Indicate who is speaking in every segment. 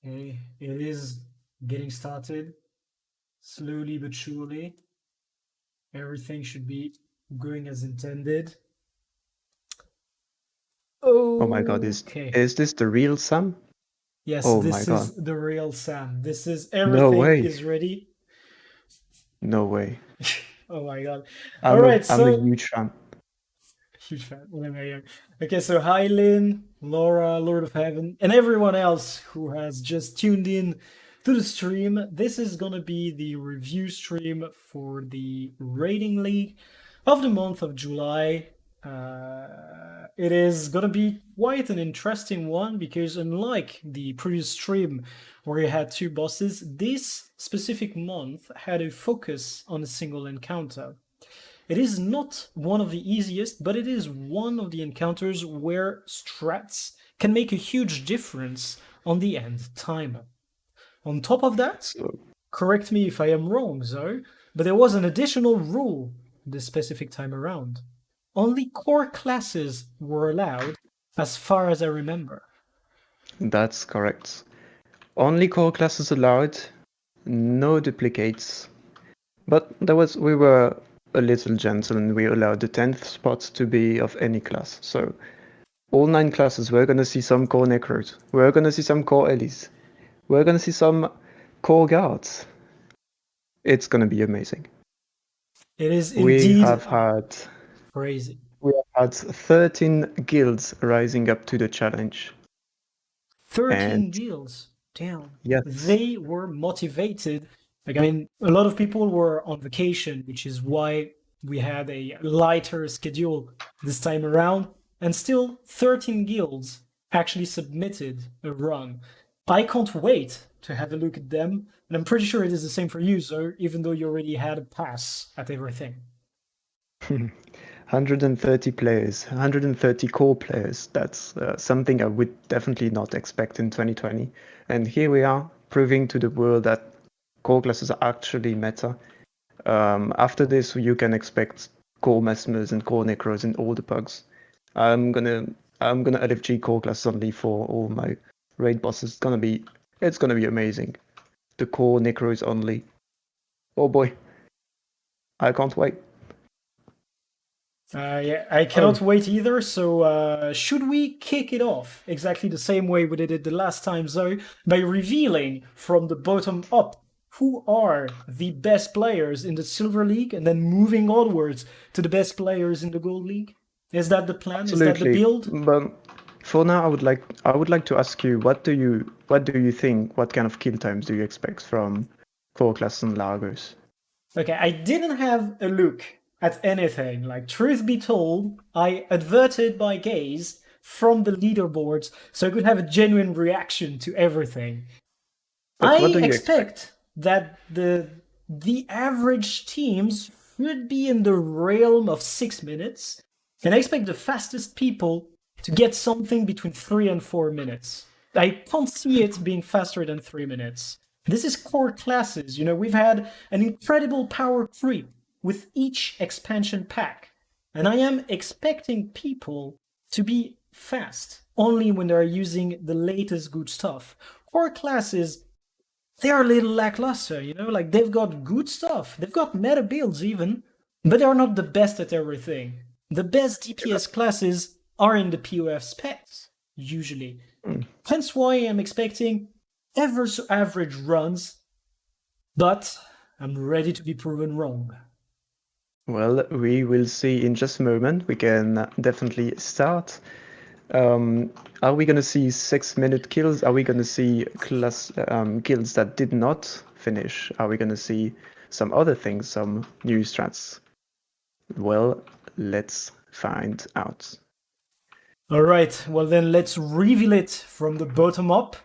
Speaker 1: It is getting started slowly but surely. Everything should be going as intended.
Speaker 2: Oh my god,
Speaker 1: Okay.
Speaker 2: is this the real Sam?
Speaker 1: Yes,
Speaker 2: Oh my
Speaker 1: this
Speaker 2: god.
Speaker 1: is the real Sam. This is
Speaker 2: No
Speaker 1: everything
Speaker 2: way.
Speaker 1: is ready.
Speaker 2: No way.
Speaker 1: Oh my god. All right,
Speaker 2: I'm a
Speaker 1: so
Speaker 2: huge fan.
Speaker 1: huge fan. What am I here? Okay, so hi Lynn, Laura, Lord of Heaven, and everyone else who has just tuned in to the stream. This is gonna be the review stream for the rating league of the month of July. It is gonna be quite an interesting one because unlike the previous stream where you had two bosses, this specific month had a focus on a single encounter. It is not one of the easiest, but it is one of the encounters where strats can make a huge difference on the end timer. On top of that,
Speaker 2: So
Speaker 1: correct me if I am wrong, Zoe, but there was an additional rule this specific time around. Only core classes were allowed, as far as I remember.
Speaker 2: that's correct. Only core classes allowed, no duplicates. But we were a little gentle and we allowed the 10th spot to be of any class. So all 9 classes, we're gonna see some core necros, we're gonna see some core Ellies, we're gonna see some core guards. It's gonna be amazing.
Speaker 1: It is
Speaker 2: We
Speaker 1: indeed
Speaker 2: have had
Speaker 1: crazy.
Speaker 2: we have had 13 guilds rising up to the challenge. And
Speaker 1: 13 guilds. Damn.
Speaker 2: yes,
Speaker 1: They were motivated. Like, I mean, a lot of people were on vacation, which is why we had a lighter schedule this time around. And still, 13 guilds actually submitted a run. I can't wait to have a look at them. And I'm pretty sure it is the same for you, so even though you already had a pass at everything.
Speaker 2: 130 players, 130 core players. That's something I would definitely not expect in 2020. And here we are, proving to the world that core classes are actually meta. After this, you can expect core mesmers and core necros and all the pugs. I'm gonna LFG core classes only for all my raid bosses. It's gonna be amazing. The core necros only. Oh boy, I can't wait.
Speaker 1: Yeah, I
Speaker 2: Oh,
Speaker 1: cannot wait either. So, should we kick it off exactly the same way we did it the last time, Zoe, by revealing from the bottom up who are the best players in the Silver League and then moving onwards to the best players in the Gold League? Is that the plan? Is that the
Speaker 2: absolutely.
Speaker 1: build?
Speaker 2: But for now, I would like to ask you, what do you think? What kind of kill times do you expect from core classes and Largos?
Speaker 1: Okay, I didn't have a look at anything. Like, truth be told, I averted my gaze from the leaderboards so I could have a genuine reaction to everything.
Speaker 2: But what
Speaker 1: I
Speaker 2: do you expect?
Speaker 1: expect that the average teams should be in the realm of 6 minutes, and I expect the fastest people to get something between 3 and 4 minutes. I can't see it being faster than 3 minutes. This is core classes. You know, we've had an incredible power creep with each expansion pack, and I am expecting people to be fast only when they're using the latest good stuff. Core classes, they are a little lackluster, you know, like they've got good stuff, they've got meta builds even, but they're not the best at everything. The best DPS classes are in the POF specs, usually.
Speaker 2: Hmm.
Speaker 1: Hence why I'm expecting ever so average runs, but I'm ready to be proven wrong.
Speaker 2: Well, we will see in just a moment. We can definitely start. Are we gonna see 6-minute kills? Are we gonna see kills that did not finish? Are we gonna see some other things, some new strats? Well, let's find out.
Speaker 1: All right, well then let's reveal it from the bottom up.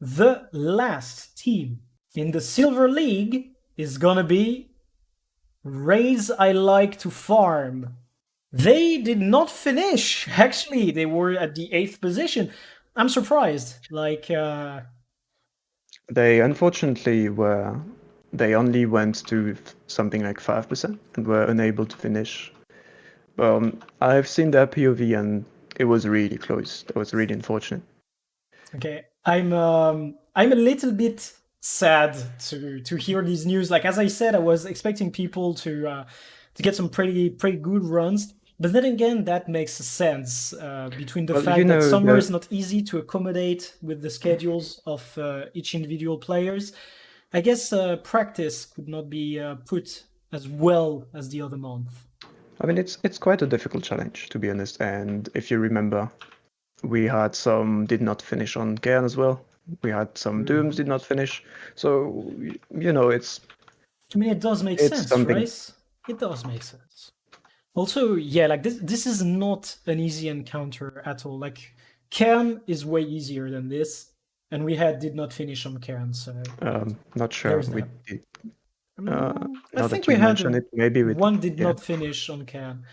Speaker 1: The last team in the Silver League is gonna be Raise I Like to Farm. They did not finish. Actually, they were at the 8th position. I'm surprised. Like,
Speaker 2: They unfortunately were. They only went to something like 5% and were unable to finish. I've seen their POV and it was really close. That was really unfortunate.
Speaker 1: okay, I'm a little bit sad to hear these news. Like as I said, I was expecting people to get some pretty good runs. But then again, that makes sense between the
Speaker 2: Well,
Speaker 1: fact that summer is not easy to accommodate with the schedules of each individual players. I guess practice could not be put as well as the other month.
Speaker 2: I mean, it's quite a difficult challenge, to be honest. And if you remember, we had some did not finish on Cairn as well. We had some
Speaker 1: True.
Speaker 2: Dooms did not finish. So, you know,
Speaker 1: I mean, it does make
Speaker 2: it's
Speaker 1: sense,
Speaker 2: something.
Speaker 1: right? It does make sense. Also, yeah, like this is not an easy encounter at all. Like Cairn is way easier than this, and we had did not finish on Cairn, so
Speaker 2: Not sure
Speaker 1: there's
Speaker 2: we
Speaker 1: that.
Speaker 2: did. Uh,
Speaker 1: I
Speaker 2: Now
Speaker 1: think
Speaker 2: that
Speaker 1: we
Speaker 2: you
Speaker 1: had
Speaker 2: mention it, maybe we did.
Speaker 1: one did
Speaker 2: Yeah.
Speaker 1: not finish on Cairn.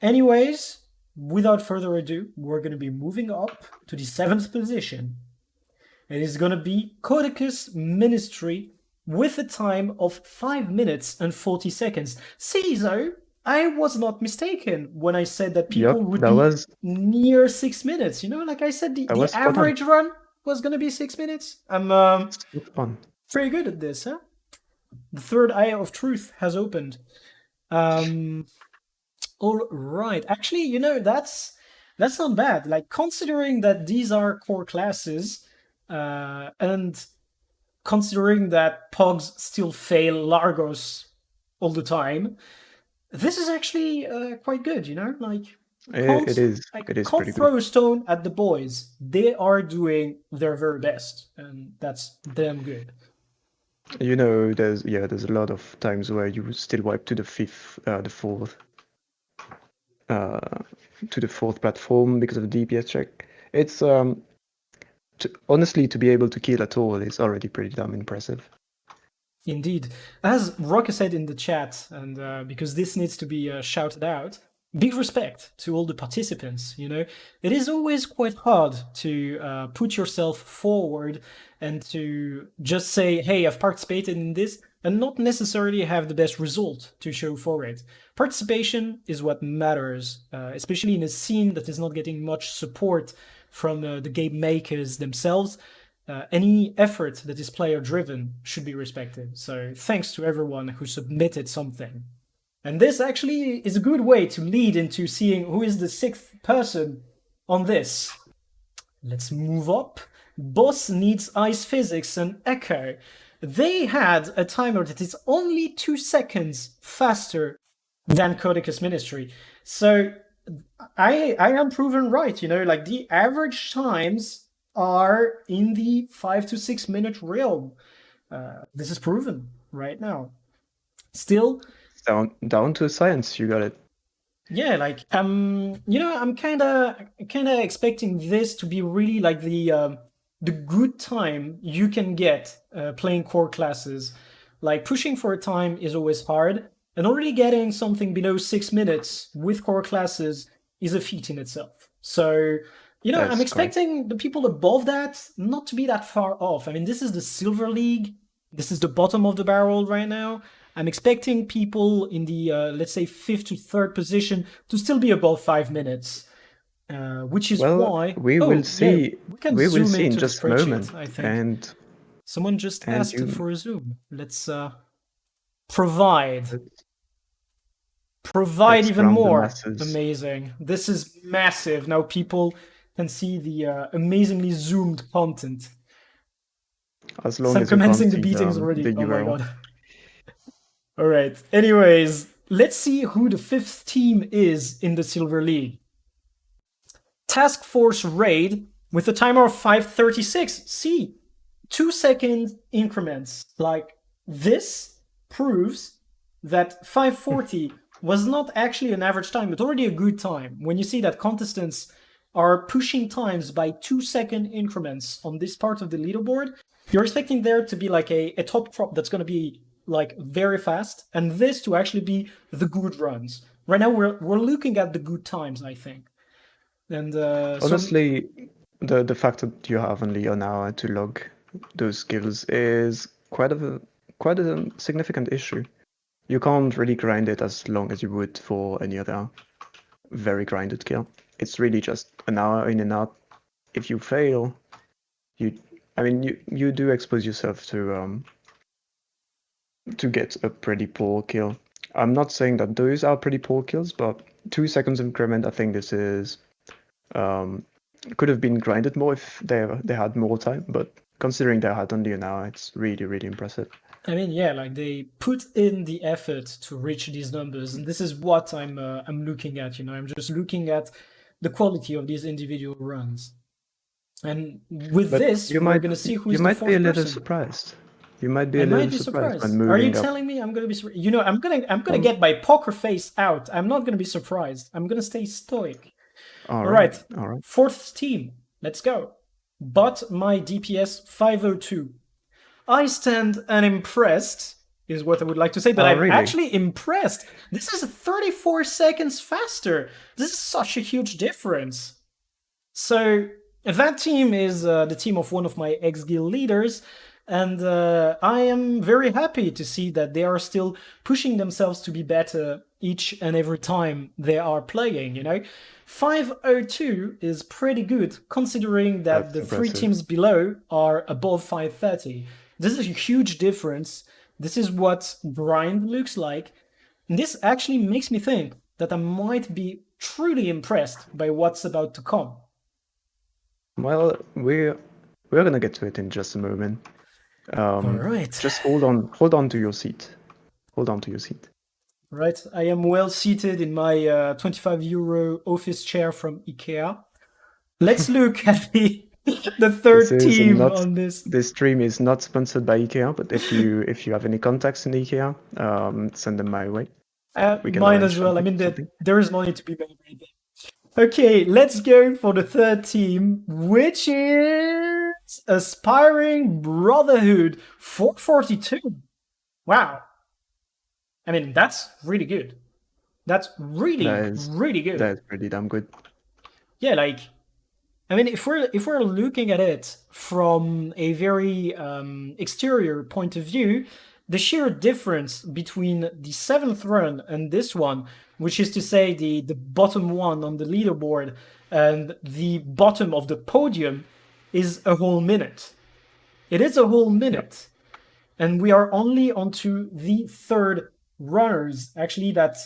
Speaker 1: Anyways, without further ado, we're going to be moving up to the seventh position. It is going to be Codicus Ministry with a time of 5 minutes and 40 seconds. See, though, I was not mistaken when I said that people
Speaker 2: Yep,
Speaker 1: would
Speaker 2: that
Speaker 1: be
Speaker 2: was
Speaker 1: near 6 minutes. You know, like I said,
Speaker 2: that
Speaker 1: the
Speaker 2: was spot on.
Speaker 1: average run was going to be 6 minutes. I'm
Speaker 2: Spot on.
Speaker 1: pretty good at this, huh? The third eye of truth has opened. Um, all right. Actually, you know, that's not bad. Like considering that these are core classes, and considering that Pogs still fail Largos all the time, this is actually quite good. You know, like
Speaker 2: It is. It is
Speaker 1: can't
Speaker 2: pretty good.
Speaker 1: throw a stone at the boys. They are doing their very best, and that's damn good.
Speaker 2: You know, there's a lot of times where you still wipe to the uh, to the fourth platform because of the DPS check. It's honestly, to be able to kill at all is already pretty damn impressive.
Speaker 1: Indeed. As Rocker said in the chat, and because this needs to be shouted out, big respect to all the participants. You know, it is always quite hard to put yourself forward and to just say, hey, I've participated in this, and not necessarily have the best result to show for it. Participation is what matters, especially in a scene that is not getting much support from the game makers themselves. Any effort that is player driven should be respected. So thanks to everyone who submitted something. And this actually is a good way to lead into seeing who is the sixth person on this. Let's move up. Boss needs ice physics and echo. They had a timer that is only 2 seconds faster than Codicus Ministry. So I am proven right, you know, like the average times are in the 5 to 6 minute realm. This is proven right now. Still,
Speaker 2: Down to a science, you got it.
Speaker 1: yeah, like you know, I'm kind of expecting this to be really like the good time you can get playing core classes. Like pushing for a time is always hard, and already getting something below 6 minutes with core classes is a feat in itself. So, you know, I'm
Speaker 2: That's correct.
Speaker 1: expecting the people above that not to be that far off. I mean, this is the Silver League. This is the bottom of the barrel right now. I'm expecting people in the let's say fifth to third position to still be above 5 minutes, which is
Speaker 2: Well,
Speaker 1: why.
Speaker 2: we will
Speaker 1: Oh yeah,
Speaker 2: see.
Speaker 1: we can
Speaker 2: We will
Speaker 1: zoom
Speaker 2: see in
Speaker 1: into the
Speaker 2: just a moment.
Speaker 1: spreadsheet. I think someone just
Speaker 2: And
Speaker 1: asked
Speaker 2: you
Speaker 1: for a zoom. Let's provide provide
Speaker 2: let's
Speaker 1: even
Speaker 2: ground the
Speaker 1: more.
Speaker 2: masses.
Speaker 1: Amazing. This is massive. Now people can see the amazingly zoomed content.
Speaker 2: As long
Speaker 1: Some
Speaker 2: as you can't
Speaker 1: commencing the
Speaker 2: see
Speaker 1: beatings
Speaker 2: the
Speaker 1: already. Oh my
Speaker 2: URL.
Speaker 1: god. All right. Anyways, let's see who the fifth team is in the Silver League. Task Force Raid with a timer of 5:36. See, 2 second increments. Like this proves that 5:40 was not actually an average time, but already a good time. When you see that contestants are pushing times by 2 second increments on this part of the leaderboard, you're expecting there to be like a top crop that's going to be like very fast, and this to actually be the good runs. Right now, we're looking at the good times, I think. And so
Speaker 2: Honestly, the fact that you have only an hour to log those skills is quite a significant issue. You can't really grind it as long as you would for any other very grinded kill. It's really just an hour in and out. If you fail, you do expose yourself to get a pretty poor kill. I'm not saying that those are pretty poor kills, but 2 seconds increment, I think this is could have been grinded more if they had more time, but considering they had only an hour, it's really, really impressive.
Speaker 1: I mean, yeah, like they put in the effort to reach these numbers, and this is what I'm looking at. I'm just looking at the quality of these individual runs. And with
Speaker 2: But
Speaker 1: this, we're gonna see who is the
Speaker 2: be a
Speaker 1: fourth
Speaker 2: little
Speaker 1: person.
Speaker 2: surprised. You might be
Speaker 1: I
Speaker 2: a
Speaker 1: might
Speaker 2: little
Speaker 1: be
Speaker 2: surprised when
Speaker 1: surprised. Are you
Speaker 2: moving up.
Speaker 1: telling me I'm gonna be surprised? I'm gonna
Speaker 2: Um,
Speaker 1: get my poker face out. I'm not gonna be surprised. I'm gonna stay stoic.
Speaker 2: all
Speaker 1: All
Speaker 2: right,
Speaker 1: right,
Speaker 2: all right.
Speaker 1: fourth team. Let's go. But my DPS 502. I stand unimpressed, is what I would like to say, but
Speaker 2: Oh,
Speaker 1: I'm
Speaker 2: really?
Speaker 1: actually impressed. This is 34 seconds faster. This is such a huge difference. So that team is the team of one of my ex-guild leaders, and I am very happy to see that they are still pushing themselves to be better each and every time they are playing. 502 is pretty good considering that
Speaker 2: That's
Speaker 1: the three
Speaker 2: impressive.
Speaker 1: teams below are above 530. This is a huge difference. This is what grind looks like. And this actually makes me think that I might be truly impressed by what's about to come.
Speaker 2: Well, we're gonna get to it in just a moment.
Speaker 1: All right.
Speaker 2: Just hold on to your seat. Hold on to your seat.
Speaker 1: Right. I am well seated in my 25 euro office chair from IKEA. Let's look at the third team on this.
Speaker 2: This stream is not sponsored by IKEA, but if you have any contacts in IKEA, send them my way. We can
Speaker 1: Mine
Speaker 2: arrange
Speaker 1: as well. I mean,
Speaker 2: something.
Speaker 1: there is no need to be made right there. Okay, let's go for the third team, which is Aspiring Brotherhood 442. Wow. I mean, that's really good. That's really good.
Speaker 2: That's pretty damn good.
Speaker 1: Yeah, like, I mean, if we're looking at it from a very exterior point of view, the sheer difference between the seventh run and this one, which is to say the bottom one on the leaderboard and the bottom of the podium, is a whole minute. It is a whole minute. And we are only onto the third runners. Actually, that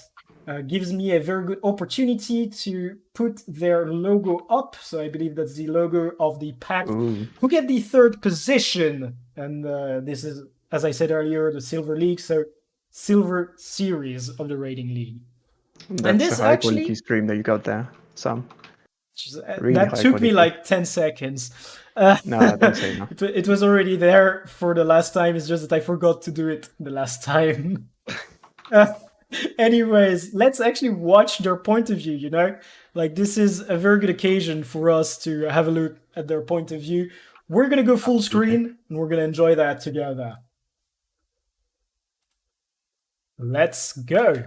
Speaker 1: gives me a very good opportunity to put their logo up. So I believe that's the logo of the pack who get the third position. And this is, as I said earlier, the Silver League. So Silver Series of the Rating League.
Speaker 2: That's
Speaker 1: and this
Speaker 2: a high quality stream that you got there, Sam.
Speaker 1: Really that took me like 10 seconds.
Speaker 2: No, don't say no.
Speaker 1: It was already there for the last time. It's just that I forgot to do it the last time. Anyways, let's actually watch their point of view, Like, this is a very good occasion for us to have a look at their point of view. We're going to go full screen, and we're going to enjoy that together. Let's go.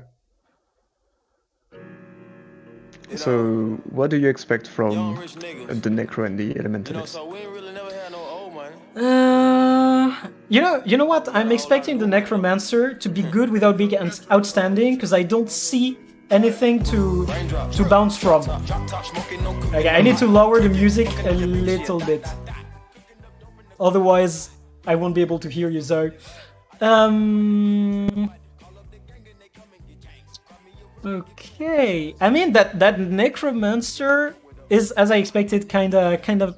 Speaker 2: So, what do you expect from the Necro and the Elementalist?
Speaker 1: You know what? I'm expecting the Necromancer to be good without being outstanding, because I don't see anything to bounce from. Like, I need to lower the music a little bit. Otherwise, I won't be able to hear you, Zoe. Okay. I mean, that Necromancer is, as I expected, kind of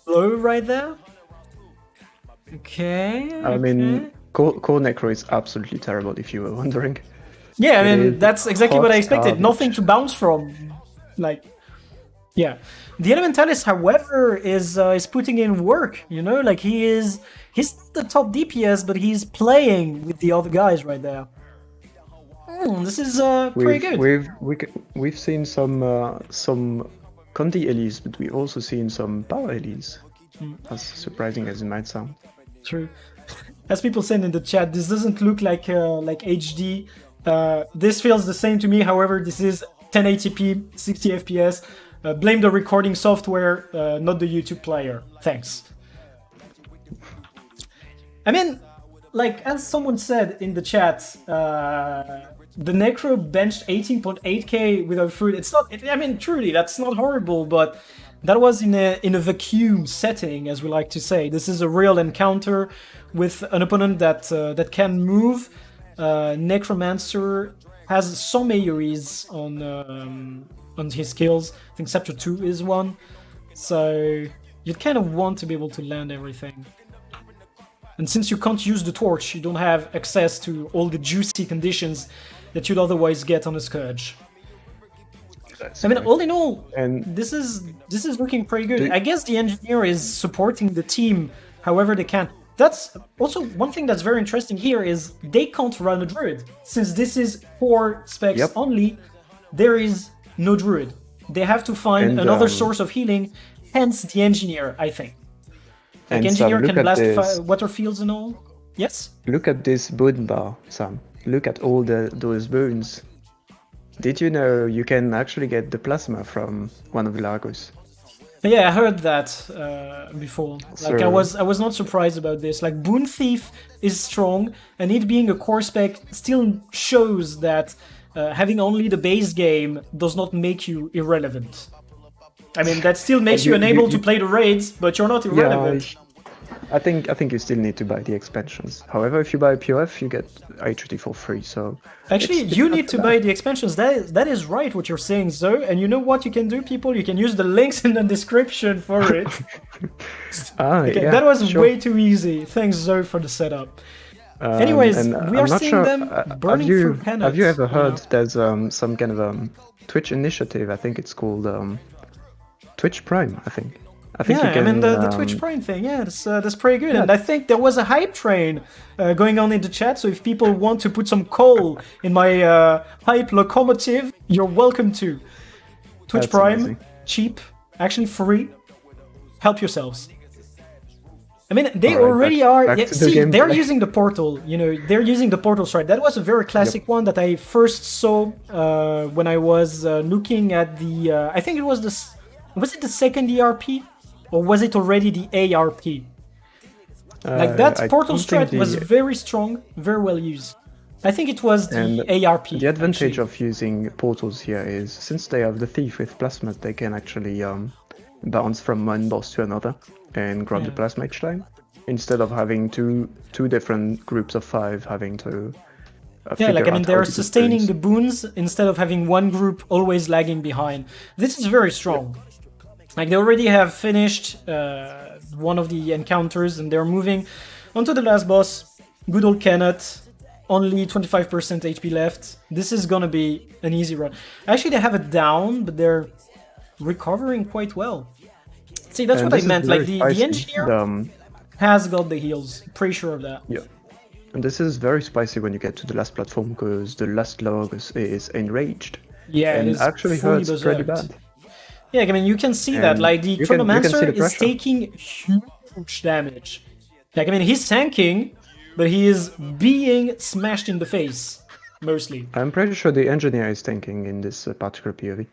Speaker 1: low right there. Okay.
Speaker 2: I mean, Core Necro is absolutely terrible, if you were wondering.
Speaker 1: Yeah, I mean, that's exactly what I expected. Nothing to bounce from. Like, yeah. The Elementalist, however, is putting in work, Like, he's the top DPS, but he's playing with the other guys right there. This is pretty good.
Speaker 2: We've seen some Conti Elise, but we also seen some Power Elise. As surprising as it might sound.
Speaker 1: True. As people said in the chat, this doesn't look like HD. This feels the same to me. However, this is 1080p, 60 FPS. Blame the recording software, not the YouTube player. Thanks. I mean, like, as someone said in the chat, the Necro benched 18.8k without food. It's not, I mean, truly, that's not horrible, but That was in a vacuum setting, as we like to say. This is a real encounter with an opponent that can move. Necromancer has some AoEs on his skills. I think Scepter 2 is one. So you'd kind of want to be able to land everything. And since you can't use the torch, you don't have access to all the juicy conditions that you'd otherwise get on a Scourge. I mean, all in all, this is looking pretty good. I guess the engineer is supporting the team however they can. That's also one thing that's very interesting here is they can't run a druid. Since this is 4 specs only, there is no druid. They have to find another source of healing, hence the engineer, I think. Like engineer can blast water fields and all. Yes?
Speaker 2: Look at this boon bar, Sam. Look at all those boons. Did you know you can actually get the plasma from one of the Largos?
Speaker 1: Yeah, I heard that before. Like I was not surprised about this. Like Boon Thief is strong, and it being a core spec still shows that having only the base game does not make you irrelevant. I mean, that still makes you unable to play the raids, but you're not irrelevant.
Speaker 2: Yeah, I think you still need to buy the expansions. However, if you buy POF, you get HT for free. So
Speaker 1: actually, you need to buy the expansions. That is right what you're saying, Zoe. And you know what you can do, people? You can use the links in the description for it. Okay, yeah, that was way too easy. Thanks, Zoe, for the setup. Anyways, we are seeing them burning through penance.
Speaker 2: Have you ever heard there's some kind of Twitch initiative? I think it's called Twitch Prime, I think.
Speaker 1: Yeah, I mean the Twitch Prime thing, yeah, that's pretty good. Yeah. And I think there was a hype train going on in the chat, so if people want to put some coal in my hype locomotive, you're welcome to. Twitch that's Prime, amazing. Cheap, actually free. Help yourselves. I mean, they already are. Yeah, see, they're using the portal. You know, they're using the portal strike. That was a very classic one that I first saw when I was looking at the. I think it was this. Was it the second ERP? Or was it already the ARP? Like that portal strat was very strong, very well used. I think it was the ARP.
Speaker 2: The advantage of using portals here is since they have the thief with plasmas, they can actually bounce from one boss to another and grab the plasma each time, instead of having two different groups of 5 having to.
Speaker 1: Like I mean, they're sustaining the boons instead of having one group always lagging behind. This is very strong. Like they already have finished one of the encounters and they're moving onto the last boss. Good old Kenneth, only 25% HP left. This is gonna be an easy run. Actually, they have it down, but they're recovering quite well. See, that's what I meant. Like the engineer has got the heals. Pretty sure of that.
Speaker 2: Yeah. And this is very spicy when you get to the last platform because the last Largos is enraged.
Speaker 1: Yeah,
Speaker 2: and
Speaker 1: it
Speaker 2: actually hurts pretty bad.
Speaker 1: Yeah, I mean, you can see that, like, the Chronomancer is taking huge damage. Like, I mean, he's tanking, but he is being smashed in the face, mostly.
Speaker 2: I'm pretty sure the engineer is tanking in this particular POV.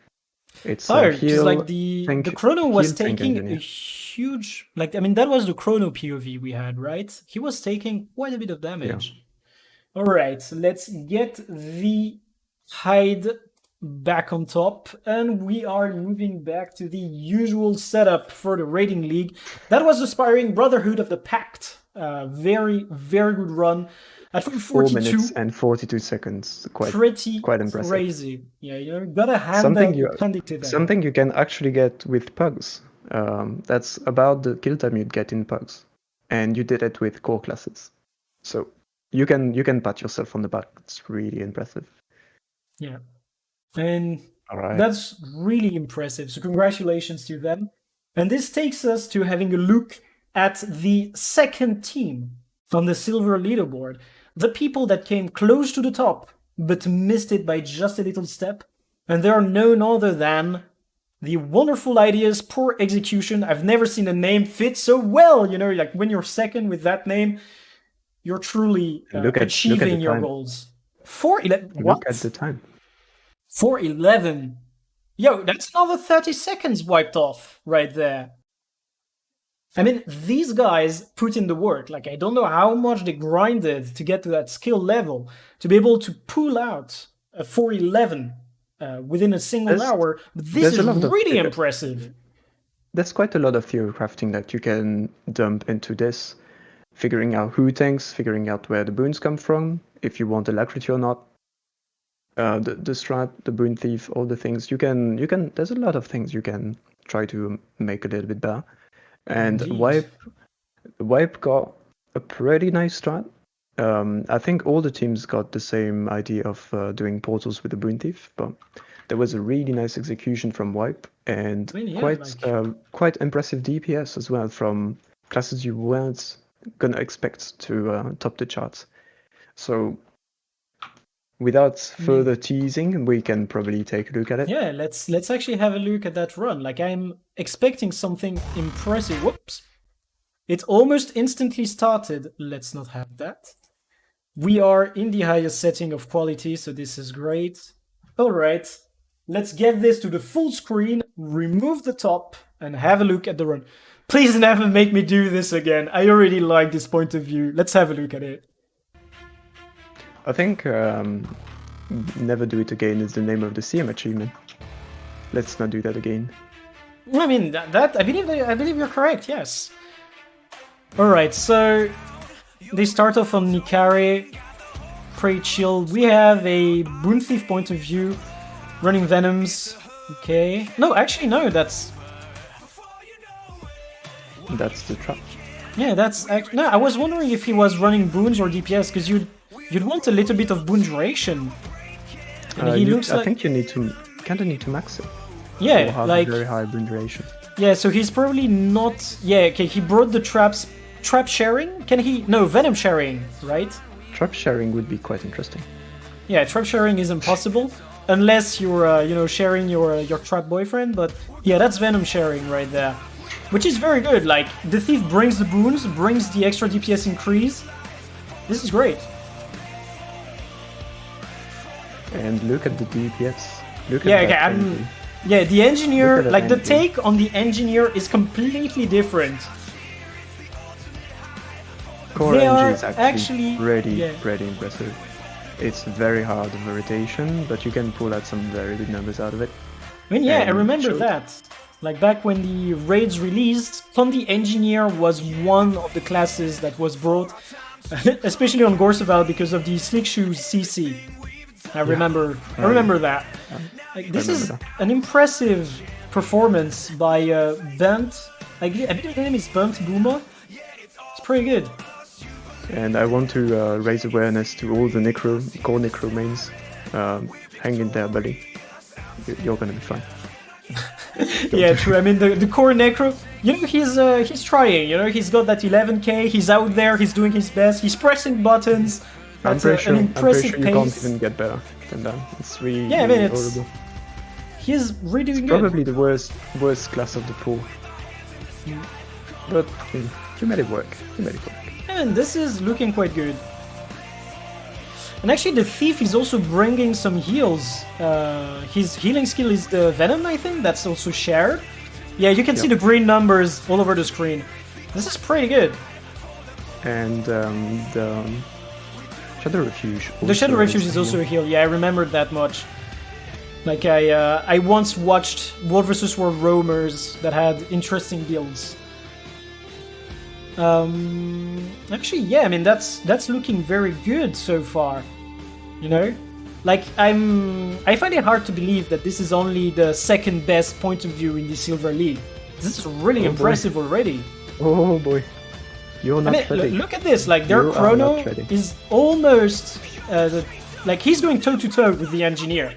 Speaker 2: It's
Speaker 1: because, like, the Chrono was taking a huge... Like, I mean, that was the Chrono POV we had, right? He was taking quite a bit of damage. Yeah. Alright, so let's get the hide back on top, and we are moving back to the usual setup for the raiding league. That was the Aspiring Brotherhood of the Pact. Very, very good run. At
Speaker 2: 4 minutes and 42 seconds. Quite impressive.
Speaker 1: Crazy. Yeah, you gotta hand it to them.
Speaker 2: Something you can actually get with pugs. That's about the kill time you'd get in pugs, and you did it with core classes. So you can pat yourself on the back. It's really impressive.
Speaker 1: Yeah. And that's really impressive. So congratulations to them. And this takes us to having a look at the second team on the silver leaderboard. The people that came close to the top, but missed it by just a little step. And they are none other than the Wonderful Ideas, Poor Execution. I've never seen a name fit so well. You know, like when you're second with that name, you're truly achieving your goals. 4:11. What?
Speaker 2: Look at the time.
Speaker 1: 4:11. Yo, that's another 30 seconds wiped off right there. I mean, these guys put in the work. Like, I don't know how much they grinded to get to that skill level, to be able to pull out a 4:11 within a single hour. But this is really impressive.
Speaker 2: there's quite a lot of theory crafting that you can dump into this, figuring out who tanks, figuring out where the boons come from, if you want alacrity or not. The strat, the boon thief, all the things you can. There's a lot of things you can try to make a little bit better. And
Speaker 1: Indeed.
Speaker 2: Wipe got a pretty nice strat. I think all the teams got the same idea of doing portals with the boon thief, but there was a really nice execution from Wipe and
Speaker 1: I mean, yeah,
Speaker 2: quite impressive DPS as well from classes you weren't gonna expect to top the charts. So without further teasing, we can probably take a look at it.
Speaker 1: Yeah, let's actually have a look at that run. Like, I'm expecting something impressive. Whoops. It almost instantly started. Let's not have that. We are in the highest setting of quality, so this is great. Alright, let's get this to the full screen, remove the top, and have a look at the run. Please never make me do this again. I already like this point of view. Let's have a look at it.
Speaker 2: I think Never Do It Again is the name of the CM achievement. Let's not do that again.
Speaker 1: I mean, that I believe you're correct, yes. Alright, so they start off on Nikare, pretty chill. We have a Boon Thief point of view, running Venoms. Okay. No, actually, no, that's
Speaker 2: the trap.
Speaker 1: Yeah, that's actually... No, I was wondering if he was running boons or DPS, because you'd want a little bit of boon duration. And he looks like...
Speaker 2: I think you kinda need to max it.
Speaker 1: Yeah,
Speaker 2: or have
Speaker 1: like...
Speaker 2: a very high boon duration.
Speaker 1: Yeah, so he's probably not... Yeah, okay, he brought the traps... Trap sharing? Can he... No, Venom sharing, right?
Speaker 2: Trap sharing would be quite interesting.
Speaker 1: Yeah, trap sharing is impossible. Unless you're, sharing your trap boyfriend, but... Yeah, that's Venom sharing right there. Which is very good, like, the Thief brings the boons, brings the extra DPS increase. This is great.
Speaker 2: And look at the DPS. Look
Speaker 1: Yeah,
Speaker 2: at
Speaker 1: okay,
Speaker 2: that energy.
Speaker 1: Yeah, the engineer, like, the
Speaker 2: energy.
Speaker 1: take on the engineer is completely different.
Speaker 2: Core
Speaker 1: They are
Speaker 2: energy is
Speaker 1: actually-
Speaker 2: pretty impressive. It's very hard of a rotation, but you can pull out some very good numbers out of it.
Speaker 1: I mean, yeah, I
Speaker 2: And
Speaker 1: remember
Speaker 2: shoot.
Speaker 1: that. Like, back when the raids released, Thundi Engineer was one of the classes that was brought, especially on Gorseval because of the Slick Shoes CC. I remember that. Like, this is
Speaker 2: that.
Speaker 1: an impressive performance by Bent. I believe the name is Bent Boomer. It's pretty good.
Speaker 2: And I want to raise awareness to all the core necro mains. Hang in there, buddy. You're gonna be fine.
Speaker 1: Yeah, true. I mean, the core necro, he's trying. He's got that 11k. He's out there. He's doing his best. He's pressing buttons.
Speaker 2: I'm
Speaker 1: At
Speaker 2: pretty sure
Speaker 1: an impressive
Speaker 2: you can't
Speaker 1: pace.
Speaker 2: even get better than that. It's really,
Speaker 1: Yeah, I
Speaker 2: really
Speaker 1: mean, it's
Speaker 2: horrible.
Speaker 1: he's really doing good.
Speaker 2: Probably the worst class of the pool. But you made it work.
Speaker 1: And this is looking quite good. And actually, the Thief is also bringing some heals. His healing skill is the Venom, I think. That's also shared. Yeah, you can see the green numbers all over the screen. This is pretty good.
Speaker 2: And the Shadow Refuge.
Speaker 1: The Shadow Refuge is
Speaker 2: a
Speaker 1: also a
Speaker 2: heal.
Speaker 1: heal. Yeah, I remembered that much. Like, I once watched World vs. World roamers that had interesting builds. Actually, yeah, I mean, that's looking very good so far. Like, I find it hard to believe that this is only the second best point of view in the Silver League. This is really impressive already.
Speaker 2: Oh boy, you're not ready.
Speaker 1: Look at this, like, their
Speaker 2: You are
Speaker 1: chrono
Speaker 2: not ready.
Speaker 1: is almost, like, he's going toe-to-toe with the Engineer.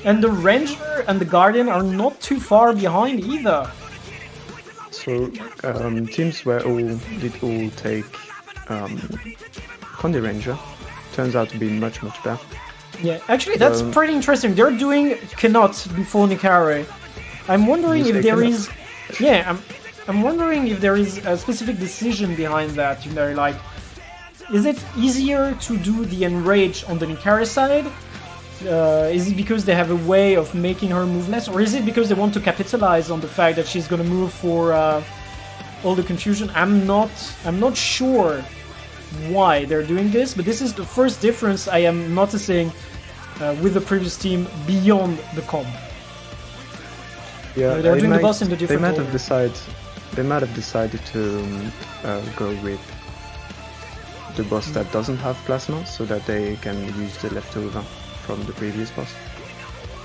Speaker 1: And the Ranger and the Guardian are not too far behind either.
Speaker 2: So teams did all take Condi Ranger. Turns out to be much better.
Speaker 1: Yeah, actually, that's pretty interesting. They're doing Cannot before Nikare. I'm wondering
Speaker 2: You
Speaker 1: if
Speaker 2: say
Speaker 1: there
Speaker 2: Cannot?
Speaker 1: is... Yeah, I'm wondering if there is a specific decision behind that, like... Is it easier to do the Enrage on the Nikare side? Is it because they have a way of making her move less? Or is it because they want to capitalize on the fact that she's gonna move for all the confusion? I'm not sure why they're doing this, but this is the first difference I am noticing with the previous team beyond the comp.
Speaker 2: Yeah,
Speaker 1: They're doing the boss in the different
Speaker 2: They might
Speaker 1: order.
Speaker 2: have decided. They might have decided to go with the boss that doesn't have plasma, so that they can use the leftover from the previous boss.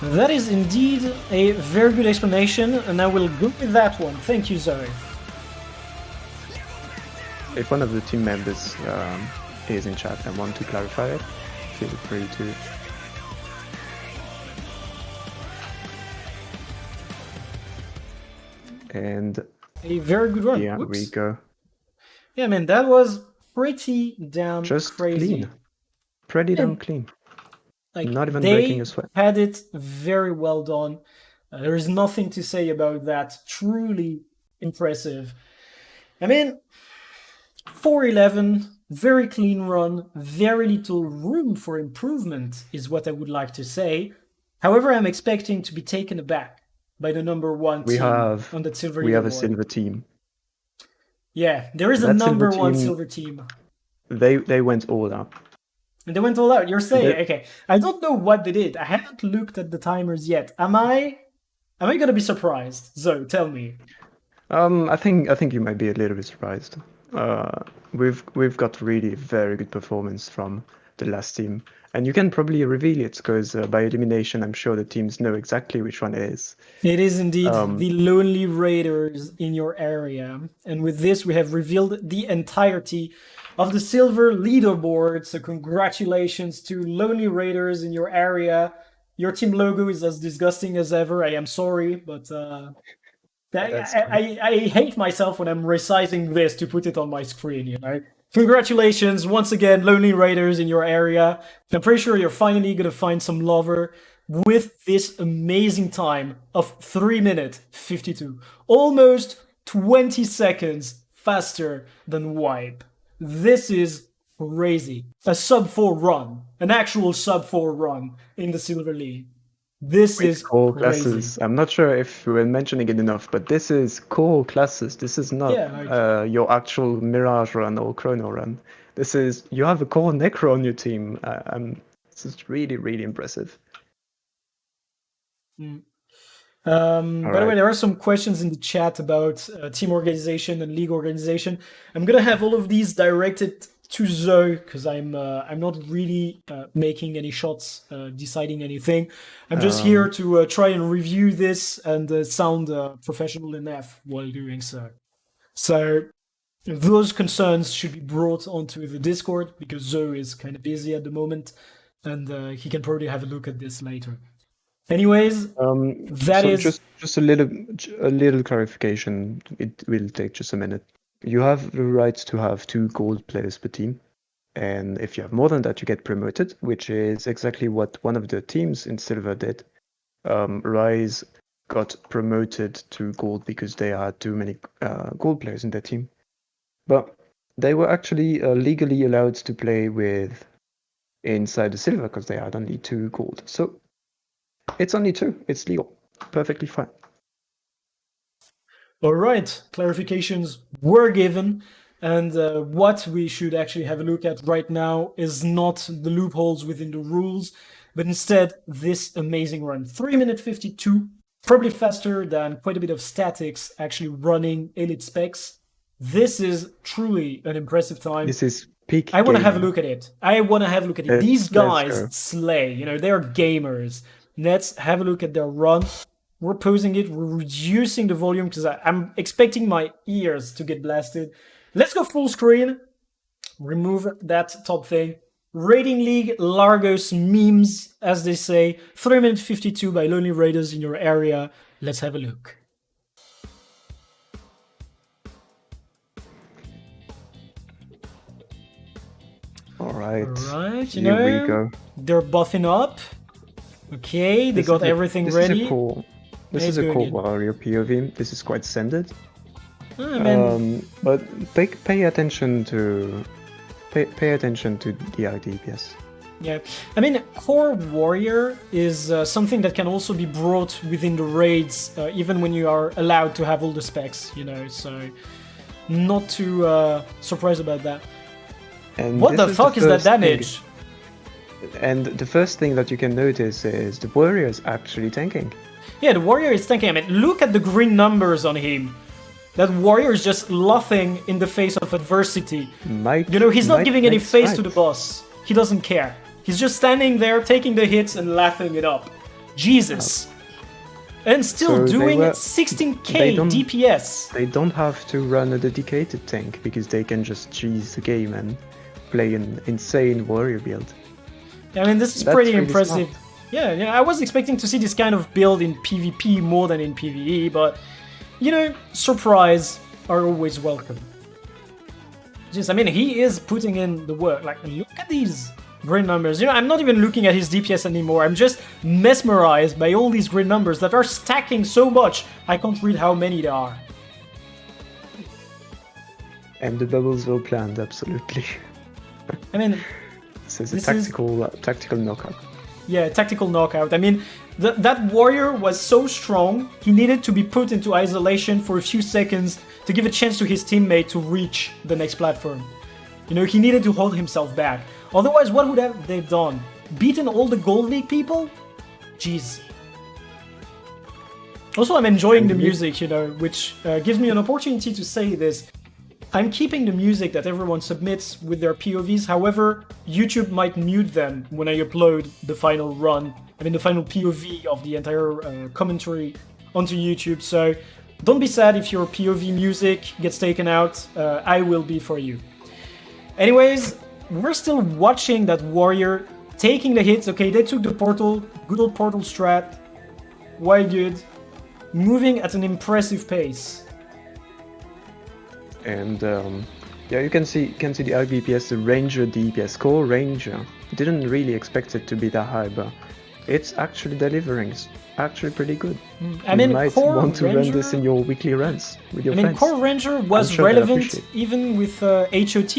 Speaker 1: That is indeed a very good explanation, and I will go with that one. Thank you, Zoe.
Speaker 2: If one of the team members is in chat and want to clarify it, feel free to. And
Speaker 1: A very good run.
Speaker 2: here
Speaker 1: Whoops.
Speaker 2: we go.
Speaker 1: Yeah, man, that was pretty damn
Speaker 2: Just
Speaker 1: crazy.
Speaker 2: clean. Pretty damn
Speaker 1: And,
Speaker 2: clean.
Speaker 1: like,
Speaker 2: Not even
Speaker 1: they
Speaker 2: breaking a sweat.
Speaker 1: had it very well done. There is nothing to say about that. Truly impressive. I mean, 411, very clean run, very little room for improvement is what I would like to say. However, I'm expecting to be taken aback by the number one team on the silver
Speaker 2: We have a
Speaker 1: leaderboard.
Speaker 2: silver team.
Speaker 1: Yeah, there is a
Speaker 2: That
Speaker 1: number
Speaker 2: silver
Speaker 1: one
Speaker 2: team-
Speaker 1: silver team.
Speaker 2: They went all out.
Speaker 1: And they went all out. You're saying,
Speaker 2: They-
Speaker 1: okay, I don't know what they did. I haven't looked at the timers yet. Am I gonna be surprised? So tell me.
Speaker 2: I think you might be a little bit surprised. We've got really very good performance from the last team, and you can probably reveal it because by elimination, I'm sure the teams know exactly which one it is.
Speaker 1: It is indeed the Lonely Raiders in your area. And with this, we have revealed the entirety of the silver leaderboard. So congratulations to Lonely Raiders in your area. Your team logo is as disgusting as ever. I am sorry, but I hate myself when I'm resizing this to put it on my screen, you know? Congratulations once again, Lonely Raiders in your area. I'm pretty sure you're finally gonna find some lover with this amazing time of 3 minutes 52. Almost 20 seconds faster than Wipe. This is crazy. A sub 4 run. An actual sub 4 run in the Silver League. This is
Speaker 2: core
Speaker 1: crazy.
Speaker 2: classes. I'm not sure if we're mentioning it enough, but this is core classes. This is not your actual Mirage run or Chrono run. This is, you have a core Necro on your team. This is really, really impressive.
Speaker 1: By the way, there are some questions in the chat about team organization and league organization. I'm gonna have all of these directed to Zoe because I'm not really making any shots, deciding anything. I'm just here to try and review this and sound professional enough while doing so. So those concerns should be brought onto the Discord because Zoe is kind of busy at the moment, and he can probably have a look at this later. Anyways, that
Speaker 2: so
Speaker 1: is
Speaker 2: just a little clarification. It will take just a minute. You have the right to have 2 gold players per team, and if you have more than that, you get promoted, which is exactly what one of the teams in silver did. Rise got promoted to gold because they had too many gold players in their team, but they were actually legally allowed to play with inside the silver because they had only 2 gold. So it's only 2. It's legal, perfectly fine.
Speaker 1: all right. Clarifications were given, and what we should actually have a look at right now is not the loopholes within the rules, but instead this amazing run. 3 minute 52, probably faster than quite a bit of statics actually running elite specs. This is truly an impressive time.
Speaker 2: This is peak.
Speaker 1: I want to have a look at it. These guys
Speaker 2: go.
Speaker 1: slay. You know, they're gamers. Let's have a look at their run. We're pausing it. We're reducing the volume because I'm expecting my ears to get blasted. Let's go full screen. Remove that top thing. Rating League Largos memes, as they say. 3 minute 52 by Lonely Raiders in your area. Let's have a look.
Speaker 2: All right.
Speaker 1: Here
Speaker 2: we go.
Speaker 1: They're buffing up. Okay, they got everything ready.
Speaker 2: This is a cool warrior POV. This is quite standard. But pay attention to the IDPS.
Speaker 1: Yeah, I mean, core warrior is something that can also be brought within the raids, even when you are allowed to have all the specs, you know, so not too surprised about that.
Speaker 2: And
Speaker 1: what the fuck is that damage?
Speaker 2: And the first thing that you can notice is the warrior is actually tanking.
Speaker 1: Yeah, the warrior is tanking. I mean, look at the green numbers on him. That warrior is just laughing in the face of adversity. He's not giving any face to the boss. He doesn't care. He's just standing there, taking the hits and laughing it up. Jesus. And still doing 16k DPS.
Speaker 2: They don't have to run a dedicated tank because they can just cheese the game and play an insane warrior build.
Speaker 1: I mean, this is pretty impressive. Smart. Yeah, I was expecting to see this kind of build in PvP more than in PvE, but surprise are always welcome. Just, I mean, he is putting in the work. Like, look at these green numbers. I'm not even looking at his DPS anymore. I'm just mesmerized by all these green numbers that are stacking so much. I can't read how many there are.
Speaker 2: And the bubbles were planned, absolutely.
Speaker 1: I mean,
Speaker 2: this is a tactical knockout.
Speaker 1: Yeah, tactical knockout. I mean, that warrior was so strong, he needed to be put into isolation for a few seconds to give a chance to his teammate to reach the next platform. He needed to hold himself back. Otherwise, what would have they done? Beaten all the Gold League people? Jeez. Also, I'm enjoying the music, which gives me an opportunity to say this. I'm keeping the music that everyone submits with their POVs, however, YouTube might mute them when I upload the final run, the final POV of the entire commentary onto YouTube, so don't be sad if your POV music gets taken out, I will be for you. Anyways, we're still watching that warrior taking the hits. Okay, they took the portal, good old portal strat, why good, moving at an impressive pace.
Speaker 2: And you can see the IBPS, the Ranger DPS, core Ranger. Didn't really expect it to be that high, but it's actually delivering. It's actually pretty good. You might want to run this in your weekly runs with your friends.
Speaker 1: Core Ranger was relevant even with HOT,